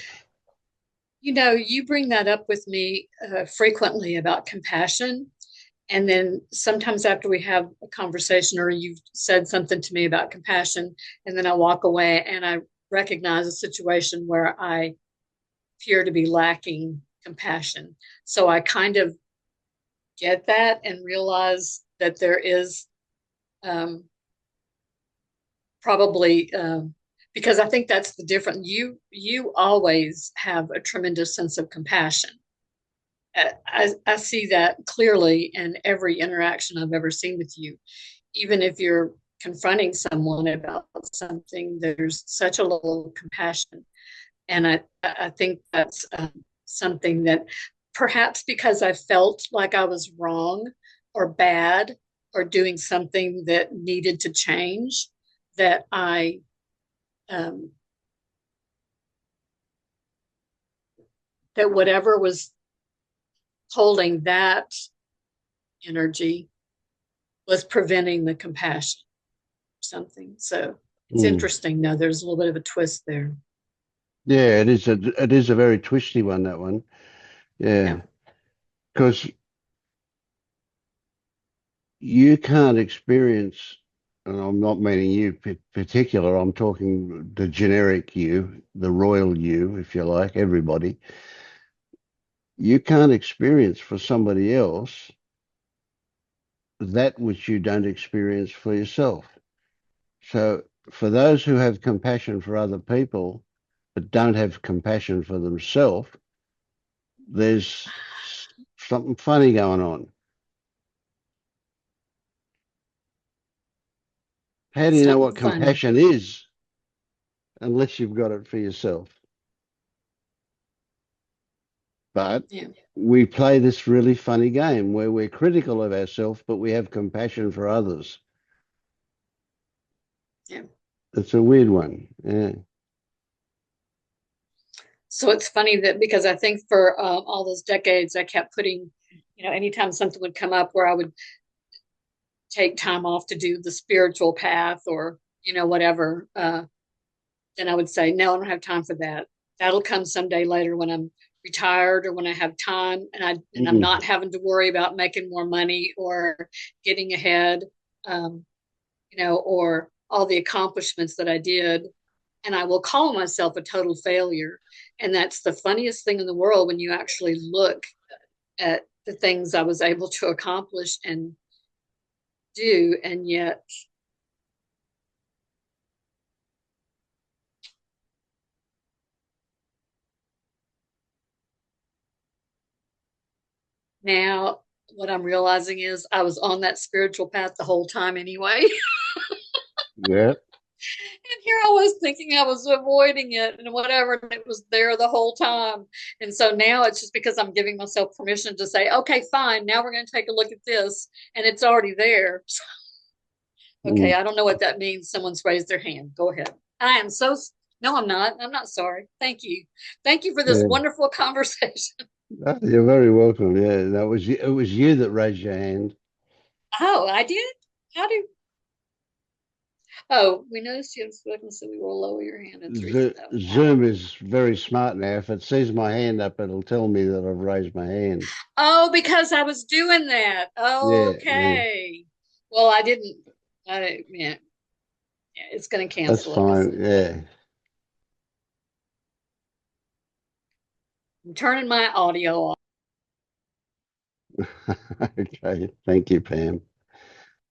You bring that up with me frequently about compassion. And then sometimes after we have a conversation or you've said something to me about compassion, and then I walk away and I recognize a situation where I appear to be lacking compassion. So I kind of get that and realize that there is probably because I think that's the difference. You always have a tremendous sense of compassion. I see that clearly in every interaction I've ever seen with you. Even if you're confronting someone about something, there's such a little compassion. And I think that's something that perhaps because I felt like I was wrong or bad or doing something that needed to change, that um, that whatever was holding that energy was preventing the compassion or something. So it's interesting. Now there's a little bit of a twist there. Yeah, it is a very twisty one, that one. Yeah. Because you can't experience, and I'm not meaning you particular, I'm talking the generic you, the royal you, if you like, everybody. You can't experience for somebody else that which you don't experience for yourself. So for those who have compassion for other people, but don't have compassion for themselves, there's something funny going on. How do you know what Something funny. compassion is unless you've got it for yourself? But Yeah. we play this really funny game where we're critical of ourselves, but we have compassion for others. Yeah. It's a weird one. Yeah. So it's funny that because I think for all those decades, I kept putting, anytime something would come up where I would take time off to do the spiritual path or, whatever, then I would say, no, I don't have time for that. That'll come someday later when I'm retired or when I have time and I'm not having to worry about making more money or getting ahead, or all the accomplishments that I did. And I will call myself a total failure. And that's the funniest thing in the world when you actually look at the things I was able to accomplish and do. And yet, now what I'm realizing is I was on that spiritual path the whole time anyway. Yeah. And here I was thinking I was avoiding it and whatever, and it was there the whole time. And so now it's just because I'm giving myself permission to say, okay, fine, now we're going to take a look at this, and it's already there. Okay, I don't know what that means. Someone's raised their hand. Go ahead. I am so, no, I'm not. I'm not sorry. Thank you. Thank you for this Yeah. wonderful conversation. You're very welcome. Yeah, that was it was you that raised your hand. Oh, I did? How do, oh, we noticed you have spoken, so we will lower your hand at three. Zoom is very smart now. If it sees my hand up, it'll tell me that I've raised my hand. Oh, because I was doing that. Yeah, yeah. Okay. Well, I didn't. Yeah, it's going to That's cancel it because fine. Yeah. I'm turning my audio off. Okay. Thank you, Pam.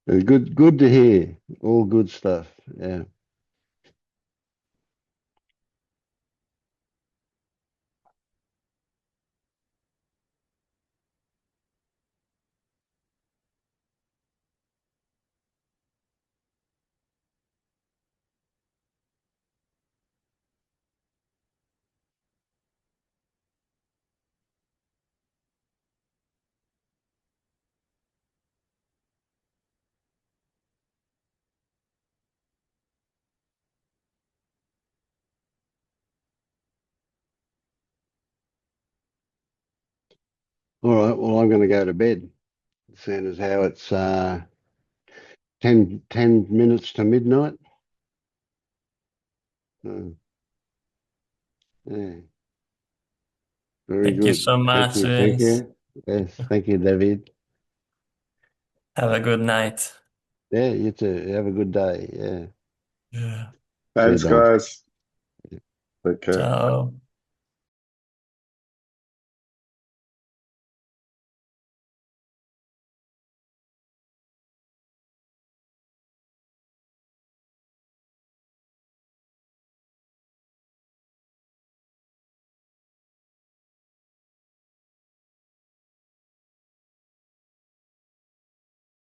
Good to hear. All good stuff. Yeah. All right. Well, I'm going to go to bed. Seeing as how it's 10 minutes to midnight. Uh, yeah. Very Thank you good. so Thank much, you. Thank Vince. you. Yes. Thank you, David. Have a good night. Yeah. You too. Have a good day. Yeah. Yeah. See you, Thanks, Don. guys. Take care. Ciao.